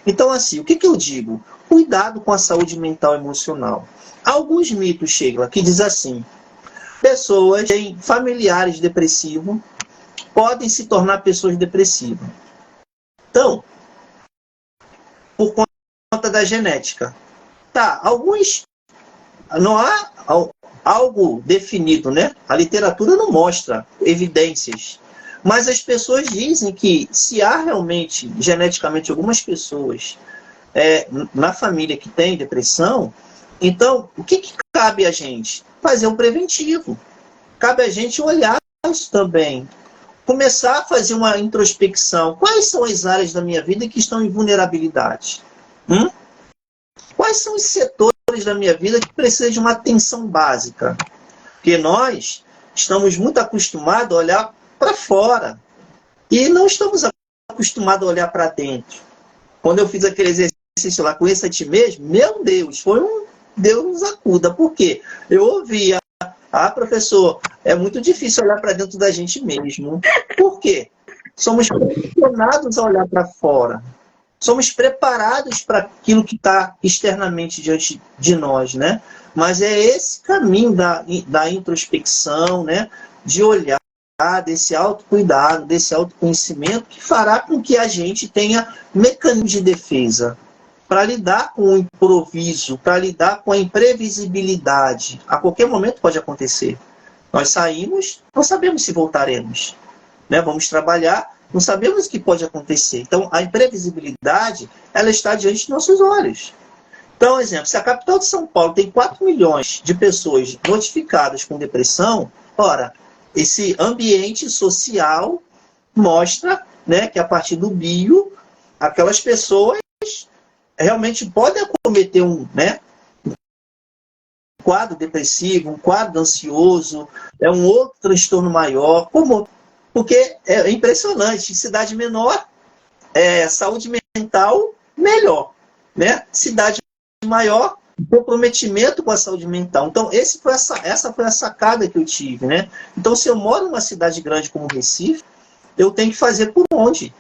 Então, assim, o que eu digo? Cuidado com a saúde mental e emocional. Alguns mitos, Sheila, que diz assim: pessoas em familiares depressivos podem se tornar pessoas depressivas. Então, por conta da genética. Tá, não há algo definido, né? A literatura não mostra evidências. Mas as pessoas dizem que se há realmente, geneticamente, algumas pessoas na família que tem depressão, então, o que cabe a gente? Fazer um preventivo. Cabe a gente olhar isso também. Começar a fazer uma introspecção. Quais são as áreas da minha vida que estão em vulnerabilidade? Quais são os setores da minha vida que precisam de uma atenção básica? Porque nós estamos muito acostumados a olhar para fora e não estamos acostumados a olhar para dentro. Quando eu fiz aquele exercício lá, conheça a ti mesmo, meu Deus, foi um Deus nos acuda. Por quê? Eu ouvia: professor, é muito difícil olhar para dentro da gente mesmo. Por quê? Somos condicionados a olhar para fora. Somos preparados para aquilo que está externamente diante de nós, né? Mas é esse caminho da introspecção, né? De olhar, desse autocuidado, desse autoconhecimento, que fará com que a gente tenha mecanismos de defesa para lidar com o improviso, para lidar com a imprevisibilidade. A qualquer momento pode acontecer. Nós saímos, não sabemos se voltaremos. Né? Vamos trabalhar, não sabemos o que pode acontecer. Então, a imprevisibilidade, ela está diante de nossos olhos. Então, exemplo, se a capital de São Paulo tem 4 milhões de pessoas notificadas com depressão, ora, esse ambiente social mostra, né, que a partir do bio, aquelas pessoas realmente podem acometer né, um quadro depressivo, um quadro ansioso, um outro transtorno maior, porque é impressionante, em cidade menor, saúde mental melhor, né? Cidade maior, comprometimento com a saúde mental. Então, essa foi a sacada que eu tive, né? Então, se eu moro numa cidade grande como Recife, eu tenho que fazer por onde?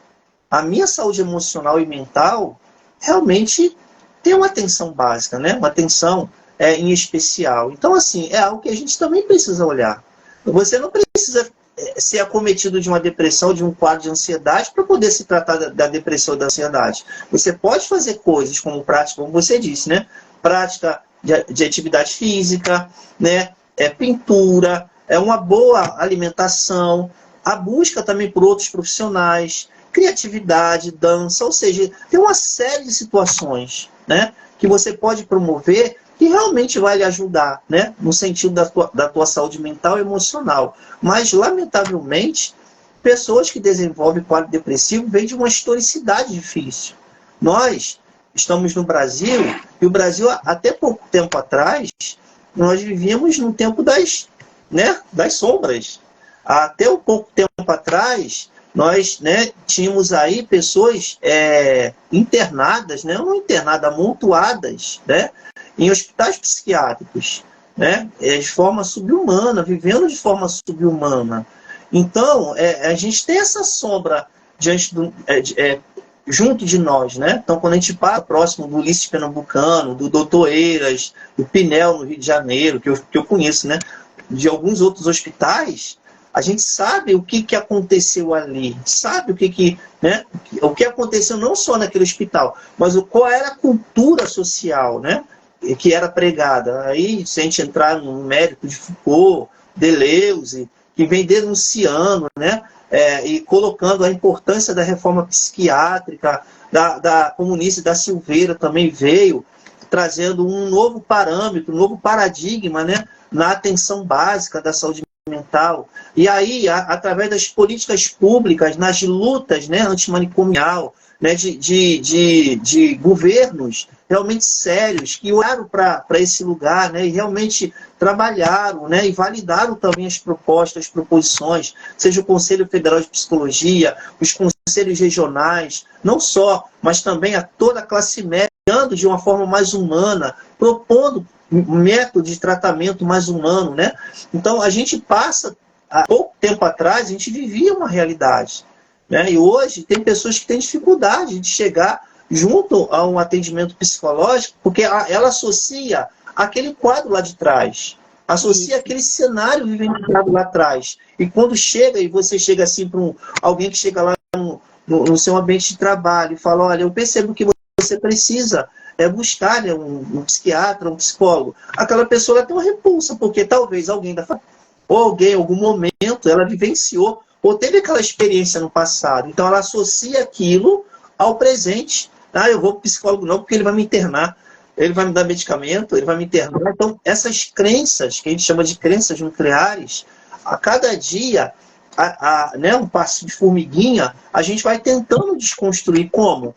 A minha saúde emocional e mental realmente tem uma atenção básica, né? Uma atenção em especial. Então, assim, é algo que a gente também precisa olhar. Você não precisa ser acometido de uma depressão, de um quadro de ansiedade, para poder se tratar da depressão e da ansiedade. Você pode fazer coisas como prática, como você disse, né? Prática de atividade física, né? Pintura, uma boa alimentação, a busca também por outros profissionais, criatividade, dança, ou seja, tem uma série de situações, né, que você pode promover que realmente vai lhe ajudar, né, no sentido da tua saúde mental e emocional. Mas, lamentavelmente, pessoas que desenvolvem quadro depressivo vêm de uma historicidade difícil. Nós estamos no Brasil, e o Brasil, até pouco tempo atrás, nós vivíamos no tempo das sombras. Até um pouco tempo atrás, nós, né, tínhamos aí pessoas internadas, né, não internadas, amontoadas, né, em hospitais psiquiátricos, né, de forma subhumana, vivendo de forma subhumana. Então, a gente tem essa sombra junto de nós, né? Então, quando a gente passa próximo do Ulisses Pernambucano, do Doutor Eiras, do Pinel, no Rio de Janeiro, que eu conheço, né, de alguns outros hospitais, a gente sabe o que aconteceu ali, sabe o que aconteceu não só naquele hospital, mas qual era a cultura social, né, que era pregada. Aí, se a gente entrar no mérito de Foucault, Deleuze, que vem denunciando, né, e colocando a importância da reforma psiquiátrica, da comunista da Silveira também veio, trazendo um novo parâmetro, um novo paradigma, né, na atenção básica da saúde mental. E aí, através das políticas públicas, nas lutas, né, antimanicomial, né, de governos realmente sérios, que olharam para esse lugar, né, e realmente trabalharam, né, e validaram também as propostas, as proposições, seja o Conselho Federal de Psicologia, os conselhos regionais, não só, mas também a toda a classe média, de uma forma mais humana, propondo um método de tratamento mais humano, né? Então, a gente passa, há pouco tempo atrás, a gente vivia uma realidade, né? E hoje tem pessoas que têm dificuldade de chegar junto a um atendimento psicológico, porque ela associa aquele quadro lá de trás, associa aquele cenário vivenciado lá atrás. E quando chega, e você chega assim para alguém que chega lá no seu ambiente de trabalho e fala, olha, eu percebo que você precisa buscar, né, um psiquiatra, um psicólogo. Aquela pessoa ela tem uma repulsa, porque talvez alguém da família, ou alguém, em algum momento, ela vivenciou, ou teve aquela experiência no passado. Então, ela associa aquilo ao presente. Ah, eu vou para o psicólogo não, porque ele vai me internar, ele vai me dar medicamento, ele vai me internar. Então, essas crenças, que a gente chama de crenças nucleares, a cada dia, né, um passo de formiguinha, a gente vai tentando desconstruir. Como?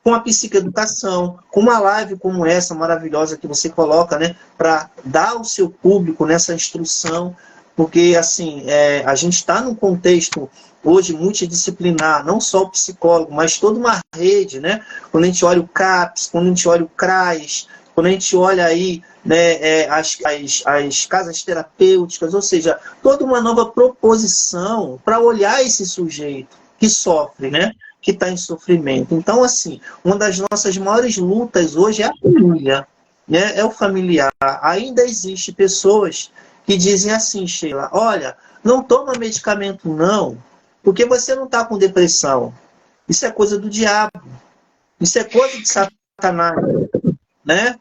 Com a psicoeducação, com uma live como essa maravilhosa que você coloca, né, para dar ao seu público nessa instrução, porque assim, a gente está num contexto hoje multidisciplinar, não só o psicólogo, mas toda uma rede, né? Quando a gente olha o CAPS, quando a gente olha o CRAS, quando a gente olha aí, né, as casas terapêuticas, ou seja, toda uma nova proposição para olhar esse sujeito que sofre, né? Que está em sofrimento. Então, assim, uma das nossas maiores lutas hoje é a família, né? É o familiar. Ainda existe pessoas que dizem assim, Sheila, olha, não toma medicamento não, porque você não está com depressão. Isso é coisa do diabo. Isso é coisa de Satanás, né?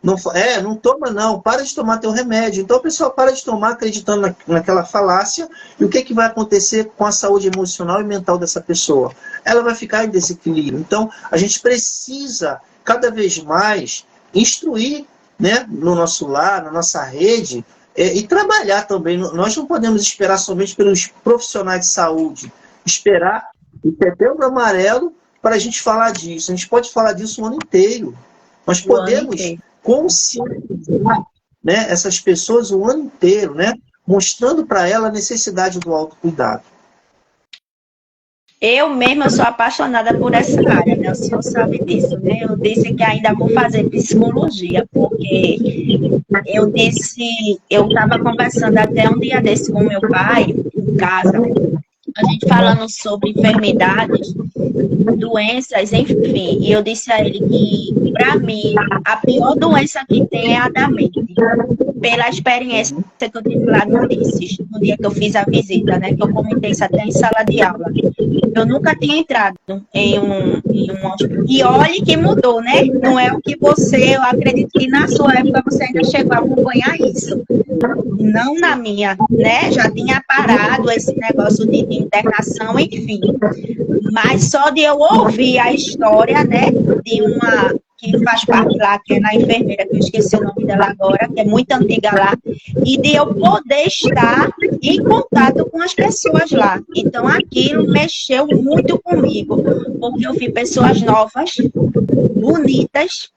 Não toma não, para de tomar teu remédio. Então a pessoa para de tomar acreditando naquela falácia, e o que vai acontecer com a saúde emocional e mental dessa pessoa? Ela vai ficar em desequilíbrio. Então a gente precisa cada vez mais instruir, né, no nosso lar, na nossa rede, e trabalhar também. Nós não podemos esperar somente pelos profissionais de saúde, esperar o setembro amarelo para a gente falar disso. A gente pode falar disso o ano inteiro. Nós podemos conscientizar, né, essas pessoas o ano inteiro, né, mostrando para ela a necessidade do autocuidado. Eu mesma sou apaixonada por essa área, né? O senhor sabe disso, né? Eu disse que ainda vou fazer psicologia, porque eu estava conversando até um dia desse com meu pai, em casa, a gente falando sobre enfermidades, doenças, enfim. E eu disse a ele que, para mim, a pior doença que tem é a da mente. Pela experiência que eu tive lá no Ulisses, no dia que eu fiz a visita, né? Que eu comentei isso até em sala de aula. Eu nunca tinha entrado em um hospital. E olhe que mudou, né? Não é o que você, eu acredito que na sua época você ainda chegou a acompanhar isso. Não na minha, né? Já tinha parado esse negócio de internação, enfim. Mas só de eu ouvir a história, né? De uma que faz parte lá, que é na enfermeira, que eu esqueci o nome dela agora, que é muito antiga lá, e de eu poder estar em contato com as pessoas lá. Então, aquilo mexeu muito comigo, porque eu vi pessoas novas, bonitas,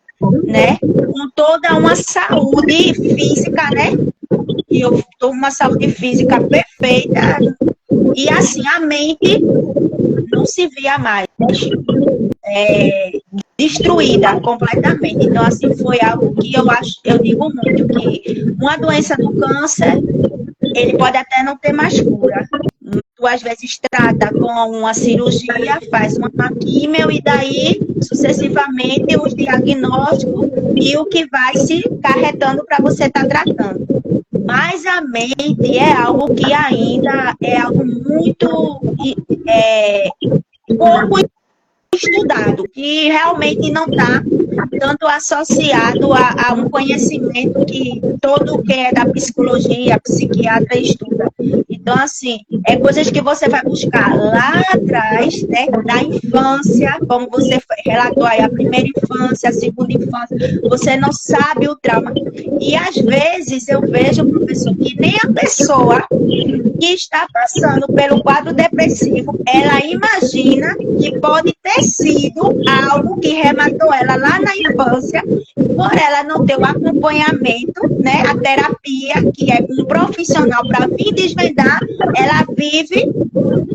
né, com toda uma saúde física, né, e eu estou com uma saúde física perfeita, e assim, a mente não se via mais. Destruída completamente. Então, assim, foi algo que eu digo muito, que uma doença do câncer, ele pode até não ter mais cura. Tu, às vezes, trata com uma cirurgia, faz uma químio, e daí, sucessivamente, os diagnósticos e o que vai se carretando para você estar tratando. Mas a mente é algo que ainda é algo muito pouco estudado, que realmente não está tanto associado a um conhecimento que todo quem é da psicologia, psiquiatra estuda. Então, assim, é coisas que você vai buscar lá atrás, né, da infância, como você relatou aí, a primeira infância, a segunda infância, você não sabe o trauma. E, às vezes, eu vejo, professor, que nem a pessoa que está passando pelo quadro depressivo, ela imagina que pode ter sido algo que rematou ela lá na infância, por ela não ter o acompanhamento, né, a terapia, que é um profissional para vir desvendar, ela vive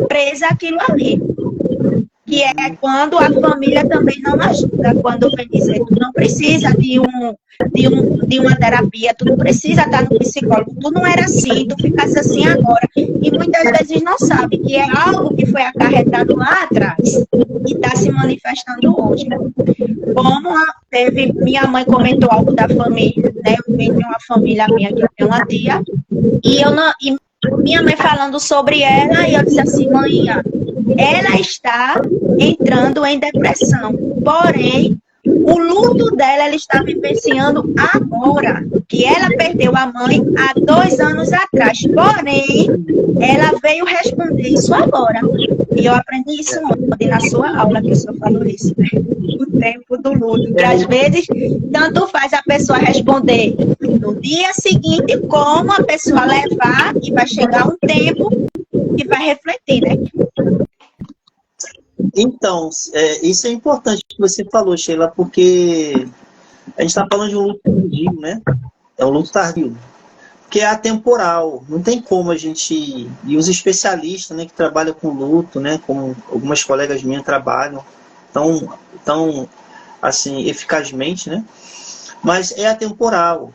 presa àquilo ali. Que é quando a família também não ajuda, quando vem dizer, tu não precisa de uma terapia, tu não precisa estar no psicólogo, tu não era assim, tu ficasse assim agora. E muitas vezes não sabe que é algo que foi acarretado lá atrás e está se manifestando hoje. Como teve, minha mãe comentou algo da família, né? Eu venho de uma família minha que eu tenho uma tia, e minha mãe falando sobre ela, e eu disse assim, mãe, ela está entrando em depressão, porém, o luto dela, ela está vivenciando agora, que ela perdeu a mãe há 2 anos atrás, porém, ela veio responder isso agora. E eu aprendi isso ontem na sua aula, que o senhor falou isso, né? O tempo do luto, que às vezes, tanto faz a pessoa responder no dia seguinte, como a pessoa levar, e vai chegar um tempo que vai refletir, né? Então, isso é importante que você falou, Sheila, porque a gente está falando de um luto tardio, né? É um luto tardio, que é atemporal. Não tem como a gente... E os especialistas, né, que trabalham com luto, né, como algumas colegas minhas trabalham, tão assim, eficazmente, né? Mas é atemporal.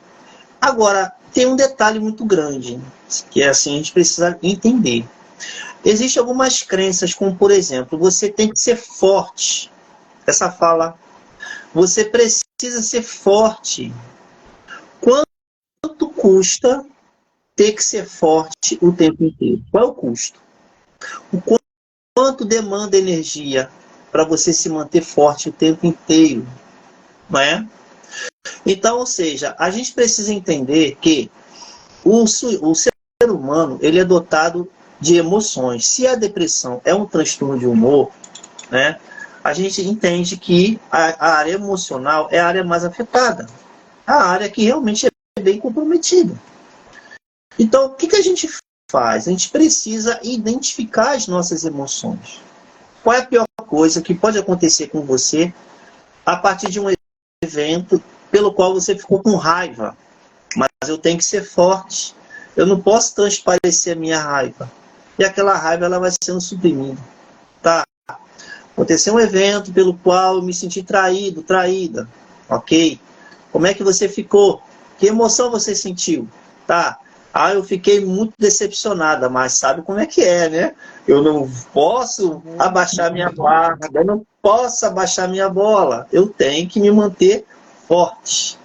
Agora, tem um detalhe muito grande, que é assim, a gente precisa entender. Existem algumas crenças, como por exemplo, você tem que ser forte. Essa fala, você precisa ser forte. Quanto custa ter que ser forte o tempo inteiro? Qual é o custo? O quanto demanda energia para você se manter forte o tempo inteiro? Não é? Então, ou seja, a gente precisa entender que o ser humano, ele é dotado de emoções. Se a depressão é um transtorno de humor, né, a gente entende que a área emocional é a área mais afetada, a área que realmente é bem comprometida. Então, o que a gente faz? A gente precisa identificar as nossas emoções. Qual é a pior coisa que pode acontecer com você a partir de um evento pelo qual você ficou com raiva? Mas eu tenho que ser forte. Eu não posso transparecer a minha raiva. E aquela raiva ela vai sendo suprimida. Tá? Aconteceu um evento pelo qual eu me senti traído, traída. Ok? Como é que você ficou? Que emoção você sentiu? Tá? Eu fiquei muito decepcionada, mas sabe como é que é, né? Eu não posso abaixar minha guarda, eu não posso abaixar minha bola. Eu tenho que me manter forte.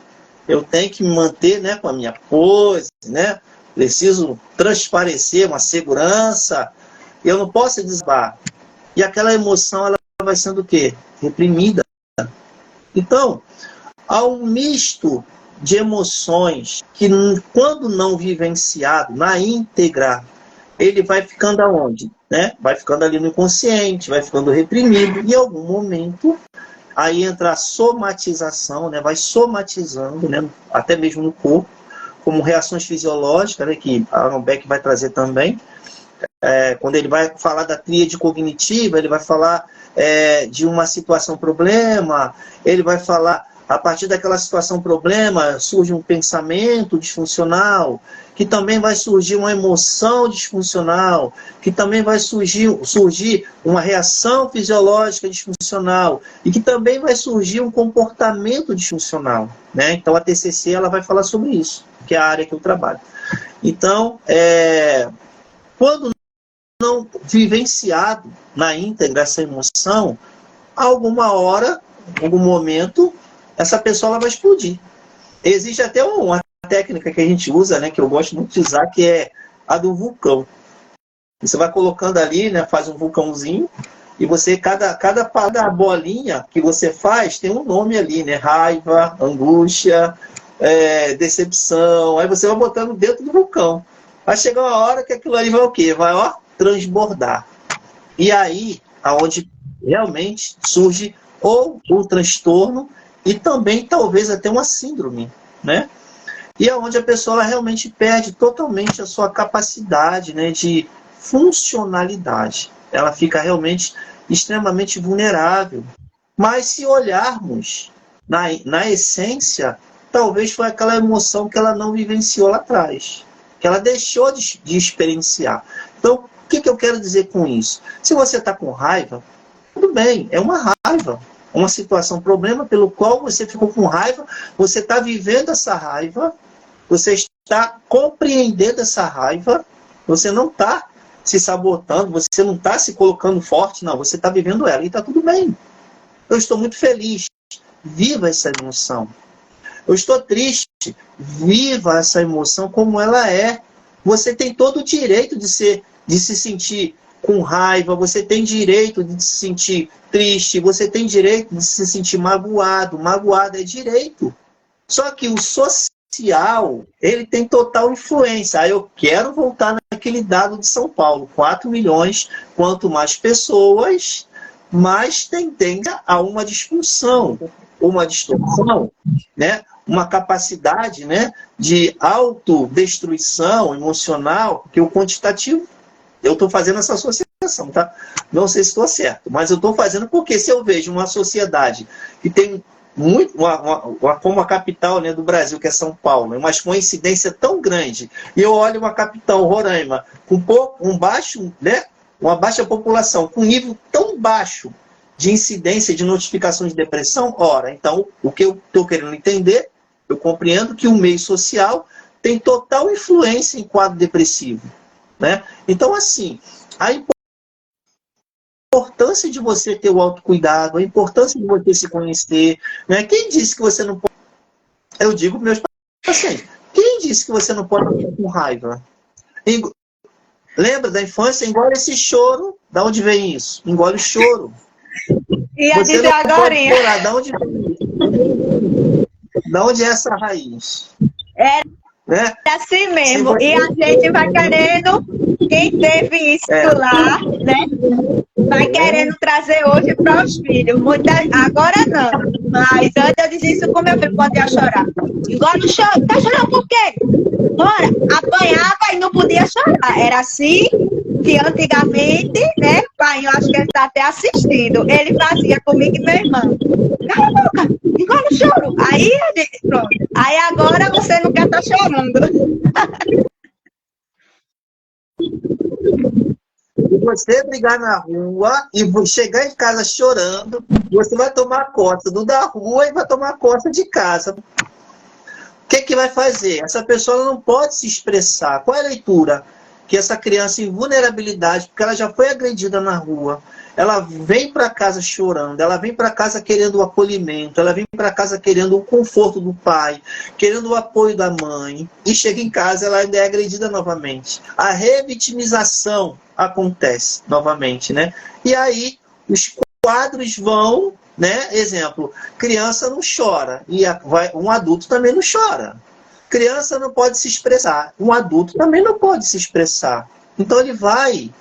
Eu tenho que me manter, né, com a minha pose, né? Preciso transparecer uma segurança. Eu não posso desbar. E aquela emoção, ela vai sendo o quê? Reprimida. Então, há um misto de emoções que, quando não vivenciado na íntegra, ele vai ficando aonde? Né? Vai ficando ali no inconsciente, vai ficando reprimido, e em algum momento aí entra a somatização, né? Vai somatizando, né? Até mesmo no corpo, como reações fisiológicas, né? Que Aaron Beck vai trazer também. Quando ele vai falar da tríade cognitiva, ele vai falar de uma situação problema, ele vai falar, a partir daquela situação problema, surge um pensamento disfuncional, que também vai surgir uma emoção disfuncional, que também vai surgir uma reação fisiológica disfuncional, e que também vai surgir um comportamento disfuncional, né? Então a TCC ela vai falar sobre isso, que é a área que eu trabalho. Então, quando não vivenciado na íntegra essa emoção, alguma hora, algum momento, essa pessoa ela vai explodir. Existe até uma técnica que a gente usa, né, que eu gosto muito de usar, que é a do vulcão. Você vai colocando ali, né, faz um vulcãozinho, e você, cada bolinha que você faz, tem um nome ali, né, raiva, angústia, decepção, aí você vai botando dentro do vulcão. Vai chegar uma hora que aquilo ali vai o quê? Vai, transbordar. E aí, aonde realmente surge ou o transtorno e também talvez até uma síndrome, né? E aonde a pessoa ela realmente perde totalmente a sua capacidade, né, de funcionalidade. Ela fica realmente extremamente vulnerável. Mas se olharmos na essência, talvez foi aquela emoção que ela não vivenciou lá atrás, que ela deixou de experienciar. Então, o que eu quero dizer com isso? Se você está com raiva, tudo bem, é uma raiva, uma situação, problema pelo qual você ficou com raiva, você está vivendo essa raiva, você está compreendendo essa raiva, você não está se sabotando, você não está se colocando forte, não, você está vivendo ela e está tudo bem. Eu estou muito feliz, viva essa emoção. Eu estou triste, viva essa emoção como ela é. Você tem todo o direito de se sentir com raiva, você tem direito de se sentir triste, você tem direito de se sentir magoado. Magoado é direito. Só que o social, ele tem total influência. Eu quero voltar naquele dado de São Paulo, 4 milhões, quanto mais pessoas, mais tendência a uma disfunção, uma distorção, né? Uma capacidade, né, de autodestruição emocional, porque o quantitativo, eu estou fazendo essa associação, tá? Não sei se estou certo, mas eu estou fazendo porque se eu vejo uma sociedade que tem muito, como a capital, né, do Brasil, que é São Paulo, mas com uma incidência tão grande, e eu olho uma capital, Roraima, com uma baixa população, com nível tão baixo de incidência de notificação de depressão, então o que eu estou querendo entender, eu compreendo que o meio social tem total influência em quadro depressivo, né? Então, assim, a importância de você ter o autocuidado, a importância de você se conhecer, né? Quem disse que você não pode... Eu digo para meus pacientes, quem disse que você não pode ficar com raiva? Lembra da infância? Engole esse choro. Da onde vem isso? Engole o choro. Ia você dizer não agora. Pode chorar. Da onde vem isso? Da onde é essa raiz? É, né? assim mesmo. E a gente vai querendo que quem teve isso lá, né? Vai querendo trazer hoje para os filhos. Agora não. Mas antes eu dizia isso com meu filho quando ia chorar. Agora não chora. Tá chorando por quê? Bora. Apanhava e não podia chorar. Era assim que antigamente, né? Pai, eu acho que ele está até assistindo. Ele fazia comigo e meu irmão. Cala a boca, engole o choro. Aí, pronto. Aí agora você não quer estar chorando. Se você brigar na rua e chegar em casa chorando, você vai tomar conta do da rua e vai tomar conta de casa. O que vai fazer? Essa pessoa não pode se expressar. Qual é a leitura? Que essa criança em vulnerabilidade, porque ela já foi agredida na rua, ela vem para casa chorando, ela vem para casa querendo o acolhimento, ela vem para casa querendo o conforto do pai, querendo o apoio da mãe, e chega em casa ela ainda é agredida novamente. A revitimização acontece novamente, né? E aí os quadros vão, né? Exemplo, criança não chora, e um adulto também não chora. Criança não pode se expressar, um adulto também não pode se expressar. Então ele vai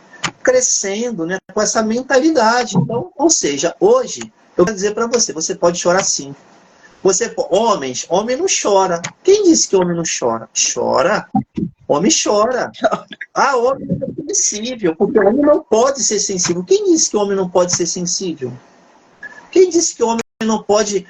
crescendo, né, com essa mentalidade. Então, ou seja, hoje, eu quero dizer para você, você pode chorar sim. Homem não chora. Quem disse que homem não chora? Chora. Homem chora. Ah, homem é sensível, porque o homem não pode ser sensível. Quem disse que o homem não pode ser sensível? Quem disse que o homem não pode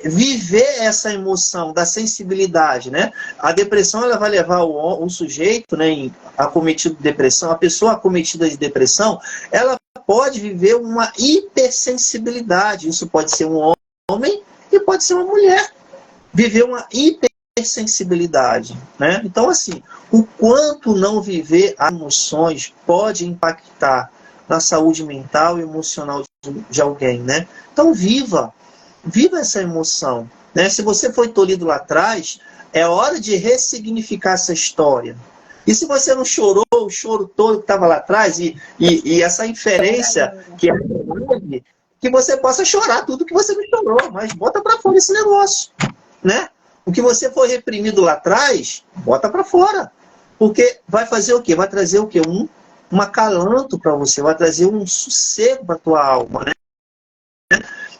viver essa emoção da sensibilidade, né? A depressão ela vai levar o sujeito, né, acometido de depressão, a pessoa acometida de depressão, ela pode viver uma hipersensibilidade. Isso pode ser um homem e pode ser uma mulher. Viver uma hipersensibilidade, né? Então, assim, o quanto não viver as emoções pode impactar na saúde mental e emocional de alguém, né? Então, viva essa emoção, né? Se você foi tolhido lá atrás, é hora de ressignificar essa história. E se você não chorou o choro todo que estava lá atrás, e essa inferência que é que você possa chorar tudo que você não chorou, mas bota para fora esse negócio, né? O que você foi reprimido lá atrás, bota para fora. Porque vai fazer o quê? Vai trazer o quê? Um acalanto para você, vai trazer um sossego para tua alma, né?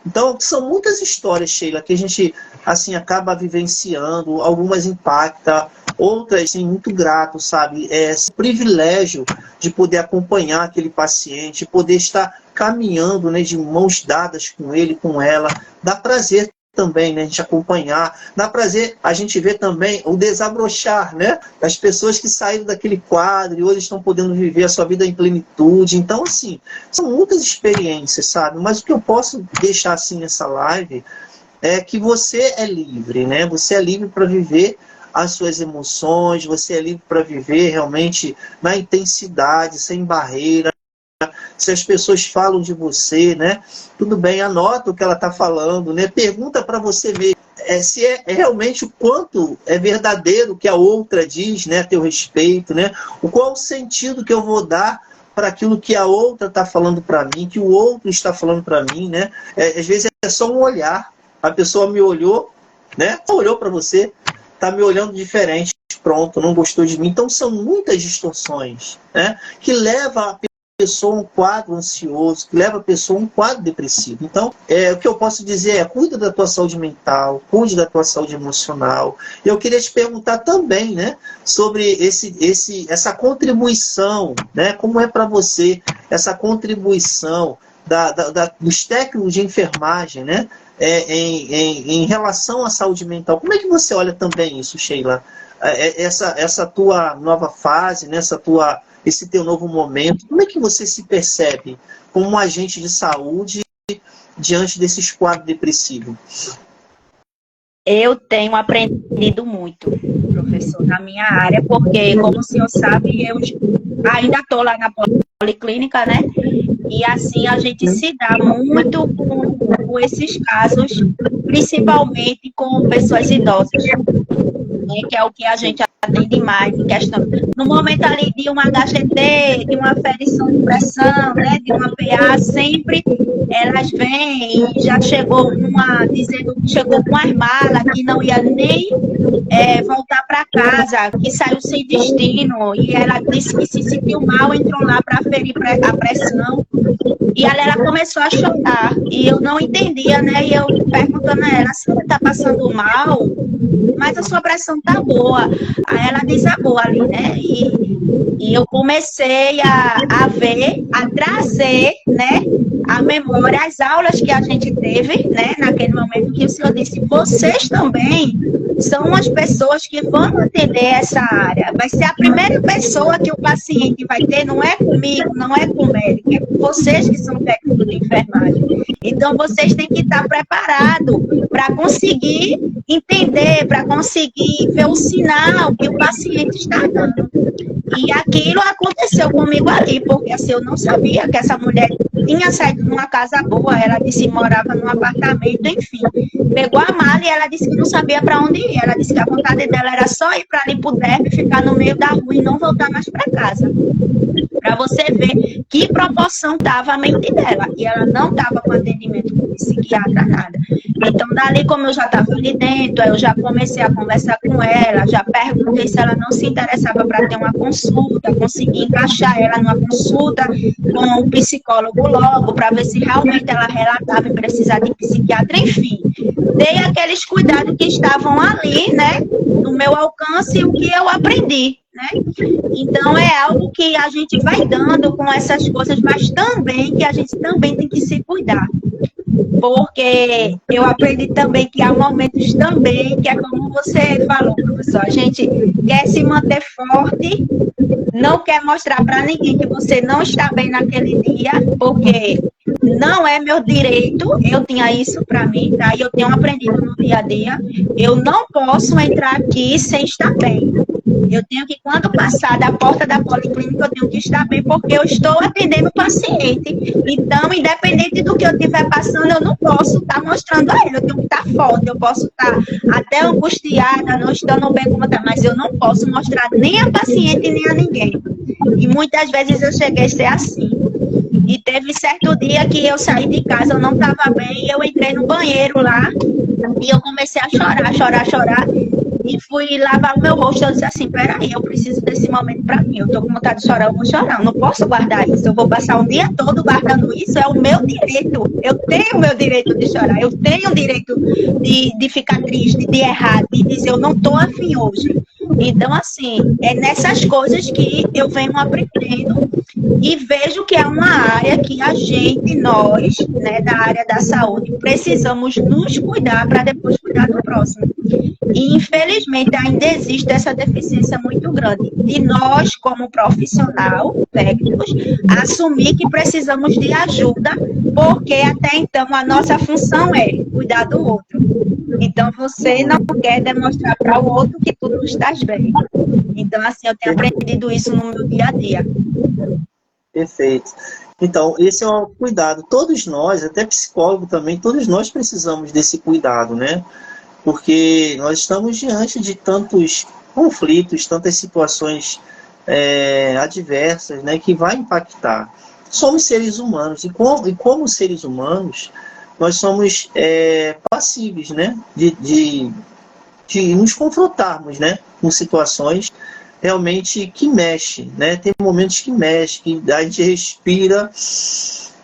Então, são muitas histórias, Sheila, que a gente assim acaba vivenciando, algumas impactam, outras assim, muito grato, sabe? Esse privilégio de poder acompanhar aquele paciente, poder estar caminhando, né, de mãos dadas com ele, com ela, dá prazer também, né, a gente acompanhar, dá prazer a gente ver também o desabrochar, né, das pessoas que saíram daquele quadro e hoje estão podendo viver a sua vida em plenitude. Então, assim, são muitas experiências, sabe? Mas o que eu posso deixar assim nessa live é que você é livre, né? Você é livre para viver as suas emoções, você é livre para viver realmente na intensidade, sem barreira. Se as pessoas falam de você, né? Tudo bem, anota o que ela está falando, né? Pergunta para você mesmo se é realmente o quanto é verdadeiro o que a outra diz, né? A teu respeito, né? Qual o sentido que eu vou dar para aquilo que a outra está falando para mim, que o outro está falando para mim, né? Às vezes é só um olhar. A pessoa me olhou, né? Olhou para você, está me olhando diferente, pronto, não gostou de mim. Então são muitas distorções, né? Que levam a pessoa a um quadro ansioso, que leva a pessoa a um quadro depressivo. Então, o que eu posso dizer é, cuida da tua saúde mental, cuide da tua saúde emocional. E eu queria te perguntar também, né, sobre essa contribuição, né, como é para você essa contribuição dos técnicos de enfermagem, né, em relação à saúde mental. Como é que você olha também isso, Sheila? Essa tua nova fase, né, esse teu novo momento, como é que você se percebe como um agente de saúde diante desses quadros depressivos? Eu tenho aprendido muito, professor, na minha área, porque, como o senhor sabe, eu ainda estou lá na policlínica, né? E assim a gente se dá muito com esses casos, principalmente com pessoas idosas, né, que é o que a gente atende mais em questão. No momento ali de uma HGT, de uma aferição de pressão, né, de uma PA, sempre elas vêm e já chegou uma dizendo que chegou com as malas, que não ia nem voltar para casa, que saiu sem destino, e ela disse que se sentiu mal, entrou lá para aferir a pressão. E ela começou a chorar, e eu não entendia, né? E eu perguntando a ela, a senhora está passando mal? Mas a sua pressão tá boa. Aí ela desabou ali, né? E eu comecei a ver, a trazer, né? A memória, as aulas que a gente teve, né? Naquele momento que o senhor disse, vocês também são as pessoas que vão atender essa área. Vai ser a primeira pessoa que o paciente vai ter, não é comigo, não é com o médico, é com vocês que são técnicos de enfermagem. Então, vocês têm que estar preparados para conseguir entender, para conseguir ver o sinal que o paciente está dando. E aquilo aconteceu comigo ali, porque assim, eu não sabia que essa mulher tinha saído de uma casa boa, ela disse que morava num apartamento, enfim. Pegou a mala e ela disse que não sabia para onde ir. Ela disse que a vontade dela era só ir para ali pro DEP, ficar no meio da rua e não voltar mais para casa. Para você ver que proporção estava a mente dela. E ela não estava com atendimento com psiquiatra, nada. Então, dali, como eu já estava ali dentro, eu já comecei a conversar com ela, já perguntei se ela não se interessava para ter uma consulta, consegui encaixar ela numa consulta com o psicólogo logo, para ver se realmente ela relatava em precisar de psiquiatra, enfim. Dei aqueles cuidados que estavam ali, né, no meu alcance e o que eu aprendi. Né? Então é algo que a gente vai dando com essas coisas, mas também que a gente também tem que se cuidar, porque eu aprendi também que há momentos também que é como você falou, professor, a gente quer se manter forte, não quer mostrar para ninguém que você não está bem naquele dia, porque não é meu direito, eu tinha isso para mim, tá? E eu tenho aprendido no dia a dia, eu não posso entrar aqui sem estar bem. Eu tenho que, quando passar da porta da policlínica, eu tenho que estar bem, porque eu estou atendendo o paciente. Então, independente do que eu estiver passando, eu não posso estar mostrando a ele. Eu tenho que estar forte, eu posso estar até angustiada, não estando bem como está, mas eu não posso mostrar nem a paciente, nem a ninguém. E muitas vezes eu cheguei a ser assim. E teve certo dia que eu saí de casa, eu não estava bem, e eu entrei no banheiro lá, e eu comecei a chorar. E fui lavar o meu rosto, eu disse assim, peraí, eu preciso desse momento para mim, eu tô com vontade de chorar, eu vou chorar, eu não posso guardar isso, eu vou passar um dia todo guardando isso, é o meu direito, eu tenho o meu direito de chorar, eu tenho o direito de ficar triste, de errar, de dizer eu não tô afim hoje. Então, assim, é nessas coisas que eu venho aprendendo e vejo que é uma área que a gente, nós, né, da área da saúde, precisamos nos cuidar para depois cuidar do próximo. E, infelizmente, ainda existe essa deficiência muito grande de nós, como profissional, técnicos, assumir que precisamos de ajuda, porque até então a nossa função é cuidar do outro. Então, você não quer demonstrar para o outro que tu não estás bem. Então, assim, eu tenho aprendido isso no meu dia a dia. Perfeito. Então, esse é um cuidado. Todos nós, até psicólogo também, todos nós precisamos desse cuidado, né? Porque nós estamos diante de tantos conflitos, tantas situações adversas, né, que vai impactar. Somos seres humanos, e como seres humanos, nós somos passíveis, né, de nos confrontarmos, né, com situações realmente que mexem, né? Tem momentos que mexem, que a gente respira,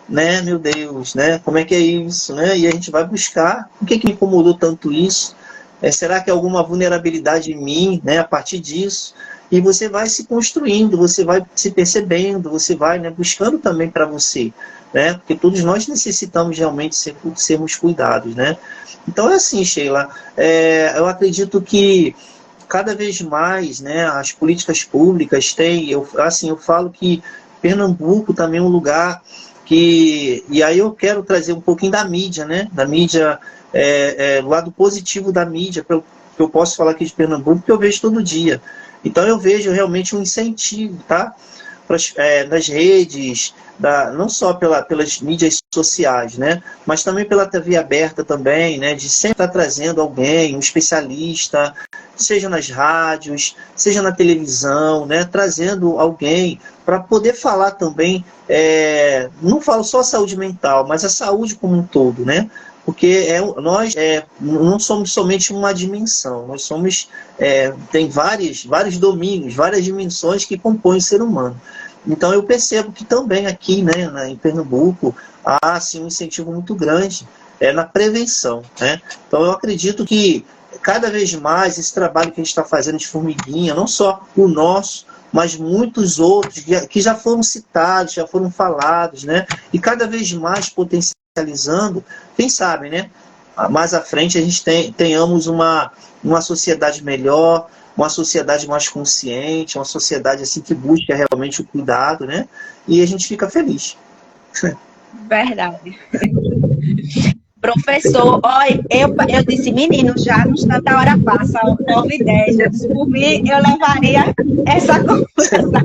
né, meu Deus, né, como é que é isso, né, e a gente vai buscar o que me incomodou tanto isso, será que há alguma vulnerabilidade em mim, né, a partir disso, e você vai se construindo, você vai se percebendo, você vai, né, buscando também para você, né, porque todos nós necessitamos realmente sermos cuidados, né. Então é assim, Sheila, eu acredito que cada vez mais, né, as políticas públicas têm, eu falo que Pernambuco também é um lugar que, e aí eu quero trazer um pouquinho da mídia, né? Da mídia, o lado positivo da mídia, que eu posso falar aqui de Pernambuco, que eu vejo todo dia. Então eu vejo realmente um incentivo, tá? nas redes, não só pelas mídias sociais, né? Mas também pela TV aberta também, né? De sempre estar trazendo alguém, um especialista, seja nas rádios, seja na televisão, né? Trazendo alguém para poder falar também, não falo só a saúde mental, mas a saúde como um todo, né? Porque nós não somos somente uma dimensão, nós somos, tem vários domínios, várias dimensões que compõem o ser humano. Então eu percebo que também aqui, né, em Pernambuco, há assim, um incentivo muito grande na prevenção, né? Então eu acredito que cada vez mais esse trabalho que a gente está fazendo de formiguinha, não só o nosso, mas muitos outros que já foram citados, já foram falados, né? E cada vez mais potencializando, quem sabe, né? Mais à frente a gente tenhamos uma sociedade melhor, uma sociedade mais consciente, uma sociedade assim que busca realmente o cuidado, né? E a gente fica feliz. Verdade. Professor, olha, eu disse, menino, já não está da hora passa, 9h10. Eu disse, por mim, eu levaria essa conversa.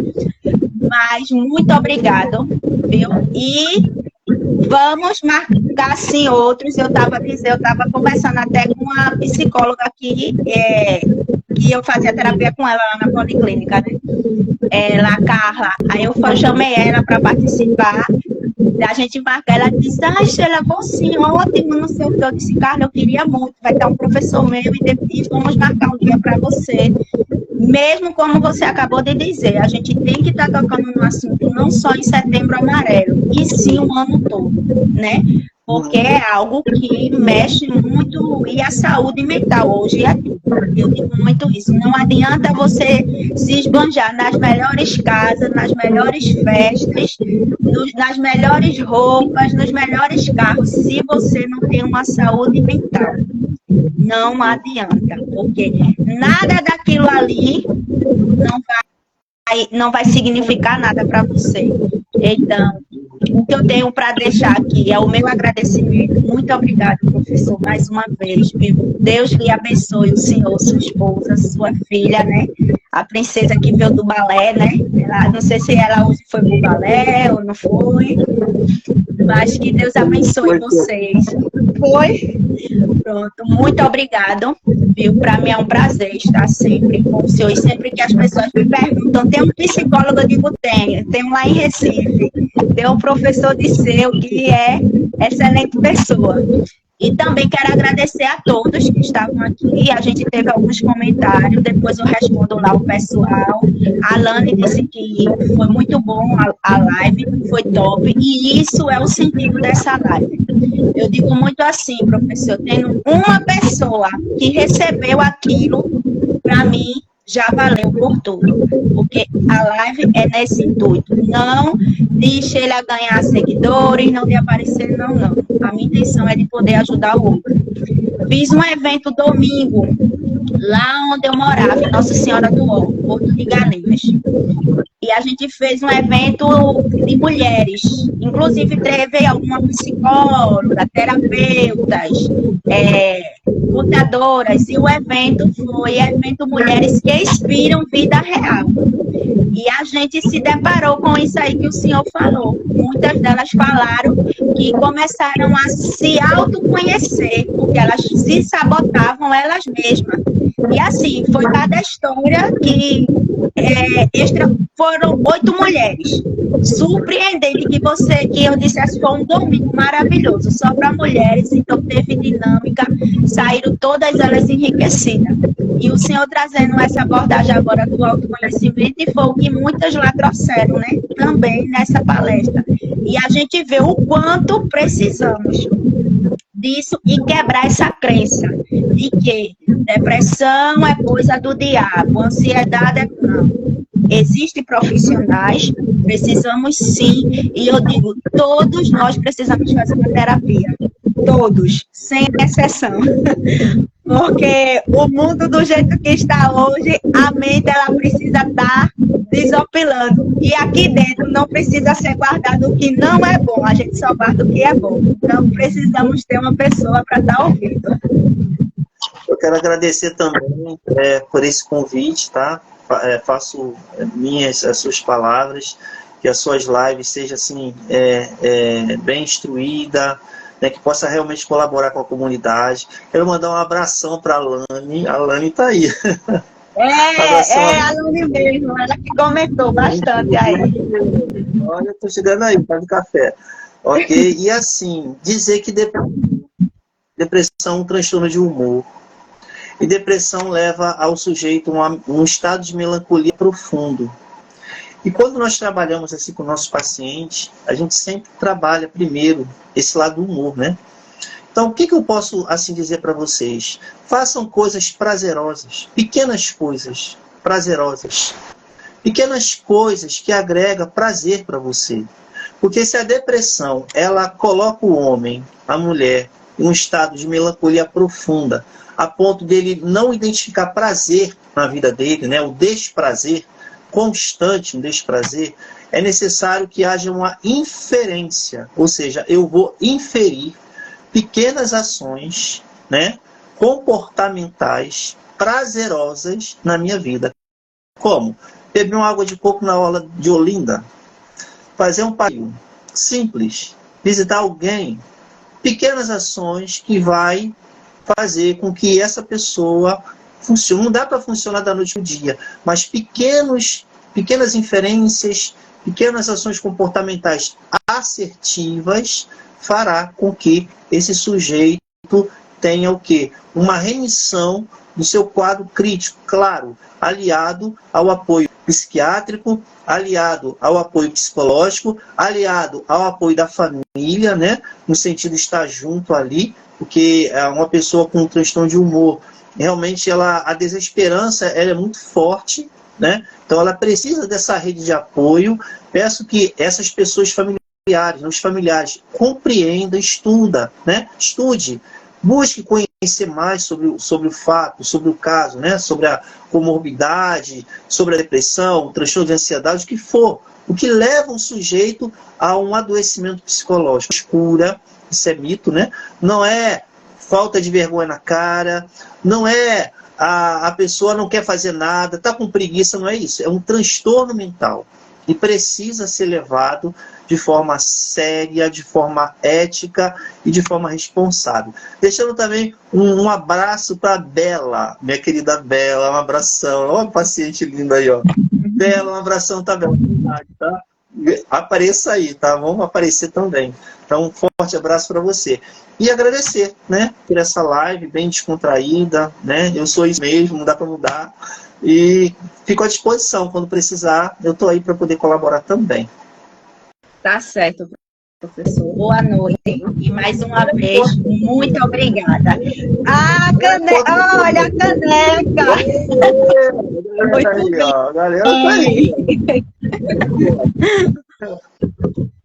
Mas muito obrigado, viu? E vamos marcar, sim, outros. Eu estava conversando até com uma psicóloga aqui, que eu fazia terapia com ela lá na Policlínica, né? Ela, Carla. Aí eu chamei ela para participar. A gente marca, ela disse, Sheila, bom sim, ótimo, não sei o que. Eu disse, Carla, eu queria muito, vai ter um professor meu e vamos marcar um dia para você. Mesmo como você acabou de dizer, a gente tem que estar tocando no assunto não só em Setembro Amarelo, e sim o ano todo, né? Porque é algo que mexe muito, e a saúde mental hoje é tudo. Eu digo muito isso. Não adianta você se esbanjar nas melhores casas, nas melhores festas, nas melhores roupas, nos melhores carros, se você não tem uma saúde mental. Não adianta, porque nada daquilo ali não vai significar nada para você. Então, o que eu tenho para deixar aqui é o meu agradecimento. Muito obrigada, professor, mais uma vez. Deus lhe abençoe, o senhor, sua esposa, sua filha, né? A princesa que veio do balé, né? Não sei se ela hoje foi pro balé ou não foi, mas que Deus abençoe vocês. Foi? Pronto, muito obrigado, viu? Para mim é um prazer estar sempre com o senhor. E sempre que as pessoas me perguntam, tem um psicólogo? Eu digo, tenho lá em Recife. Tem um professor de seu que é excelente pessoa. E também quero agradecer a todos que estavam aqui. A gente teve alguns comentários, depois eu respondo lá o pessoal. A Lani disse que foi muito bom a live, foi top. E isso é o sentido dessa live. Eu digo muito assim, professor, tendo uma pessoa que recebeu aquilo, para mim, já valeu por tudo. Porque a live é nesse intuito. Não de Sheila ganhar seguidores, não de aparecer, não. A minha intenção é de poder ajudar o outro. Fiz um evento domingo, lá onde eu morava, em Nossa Senhora do Ó, Porto de Galinhas. E a gente fez um evento de mulheres. Inclusive, teve alguma psicóloga, terapeutas, lutadoras. E o evento foi evento Mulheres que Inspiram Vida Real. E a gente se deparou com isso aí que o senhor falou. Muitas delas falaram que começaram a se autoconhecer, porque elas se sabotavam elas mesmas. E assim, foi cada história que foram 8 mulheres. Surpreendente que eu dissesse, foi um domingo maravilhoso, só para mulheres, então teve dinâmica, saíram todas elas enriquecidas. E o senhor trazendo essa abordagem agora do autoconhecimento, e foi o que muitas lá trouxeram, né? Também nessa palestra. E a gente vê o quanto precisamos disso e quebrar essa crença de que depressão é coisa do diabo, ansiedade é... Não. Existem profissionais, precisamos sim, e eu digo, todos nós precisamos fazer uma terapia. Todos, sem exceção. Porque o mundo do jeito que está hoje, a mente ela precisa estar desopilando. E aqui dentro não precisa ser guardado o que não é bom, a gente só guarda o que é bom. Então precisamos ter uma pessoa para estar ouvindo. Eu quero agradecer também por esse convite, tá? faço minhas as suas palavras, que as suas lives sejam assim, bem instruída, né, que possa realmente colaborar com a comunidade. Quero mandar um abração para a Lani está aí. Abração. A Lani mesmo, ela que comentou bastante aí. Olha, estou chegando aí, tá de café. Ok? E assim, dizer que depressão é um transtorno de humor. E depressão leva ao sujeito a um estado de melancolia profundo. E quando nós trabalhamos assim com nossos pacientes, a gente sempre trabalha primeiro esse lado do humor, né? Então, o que eu posso assim dizer para vocês? Façam coisas prazerosas, pequenas coisas prazerosas, pequenas coisas que agregam prazer para você. Porque se a depressão ela coloca o homem, a mulher, em um estado de melancolia profunda, a ponto dele não identificar prazer na vida dele, né? O desprazer constante, um desprazer, é necessário que haja uma inferência, ou seja, eu vou inferir pequenas ações, né, comportamentais, prazerosas na minha vida. Como? Beber uma água de coco na orla de Olinda, fazer um passeio simples, visitar alguém, pequenas ações que vai fazer com que essa pessoa funcione. Não dá para funcionar da noite para o dia, mas pequenas inferências, pequenas ações comportamentais assertivas fará com que esse sujeito tenha o quê? Uma remissão do seu quadro crítico, claro, aliado ao apoio psiquiátrico, aliado ao apoio psicológico, aliado ao apoio da família, né? No sentido de estar junto ali, porque uma pessoa com um transtorno de humor, realmente a desesperança ela é muito forte, né? Então ela precisa dessa rede de apoio. Peço que essas pessoas familiares, os familiares, compreendam, estude, busque conhecer mais sobre o fato, sobre o caso, né? Sobre a comorbidade, sobre a depressão, o transtorno de ansiedade, o que for, o que leva o sujeito a um adoecimento psicológico. Cura, isso é mito, né? Não é falta de vergonha na cara, não é a pessoa não quer fazer nada, está com preguiça, não é isso. É um transtorno mental e precisa ser levado de forma séria, de forma ética e de forma responsável. Deixando também um abraço para a Bela, minha querida Bela, um abração. Olha uma paciente linda aí, ó. Bela, um abração, tá, Bela? Tá? Apareça aí, tá? Vamos aparecer também. Então, um forte abraço para você. E agradecer, né, por essa live bem descontraída, né? Eu sou isso mesmo, não dá para mudar. E fico à disposição, quando precisar, eu estou aí para poder colaborar também. Tá certo, professor. Boa noite. E mais uma vez, muito obrigada. Olha a caneca! Muito bem. A galera tá aí.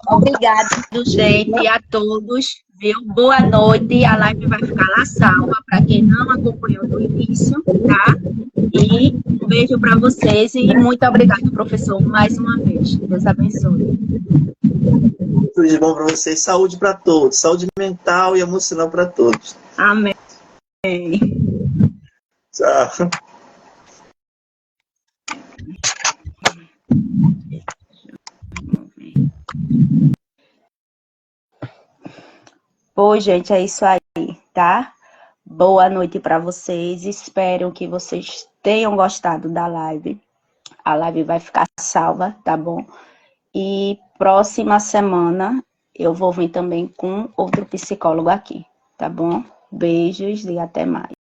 Obrigada, gente, e a todos, viu? Boa noite. A live vai ficar lá salva para quem não acompanhou do início, tá? E um beijo para vocês e muito obrigado, professor, mais uma vez. Deus abençoe. Tudo de bom para vocês. Saúde para todos. Saúde mental e emocional para todos. Amém. Tchau. Pois, gente, é isso aí, tá? Boa noite para vocês. Espero que vocês tenham gostado da live. A live vai ficar salva, tá bom? E próxima semana eu vou vir também com outro psicólogo aqui, tá bom? Beijos e até mais.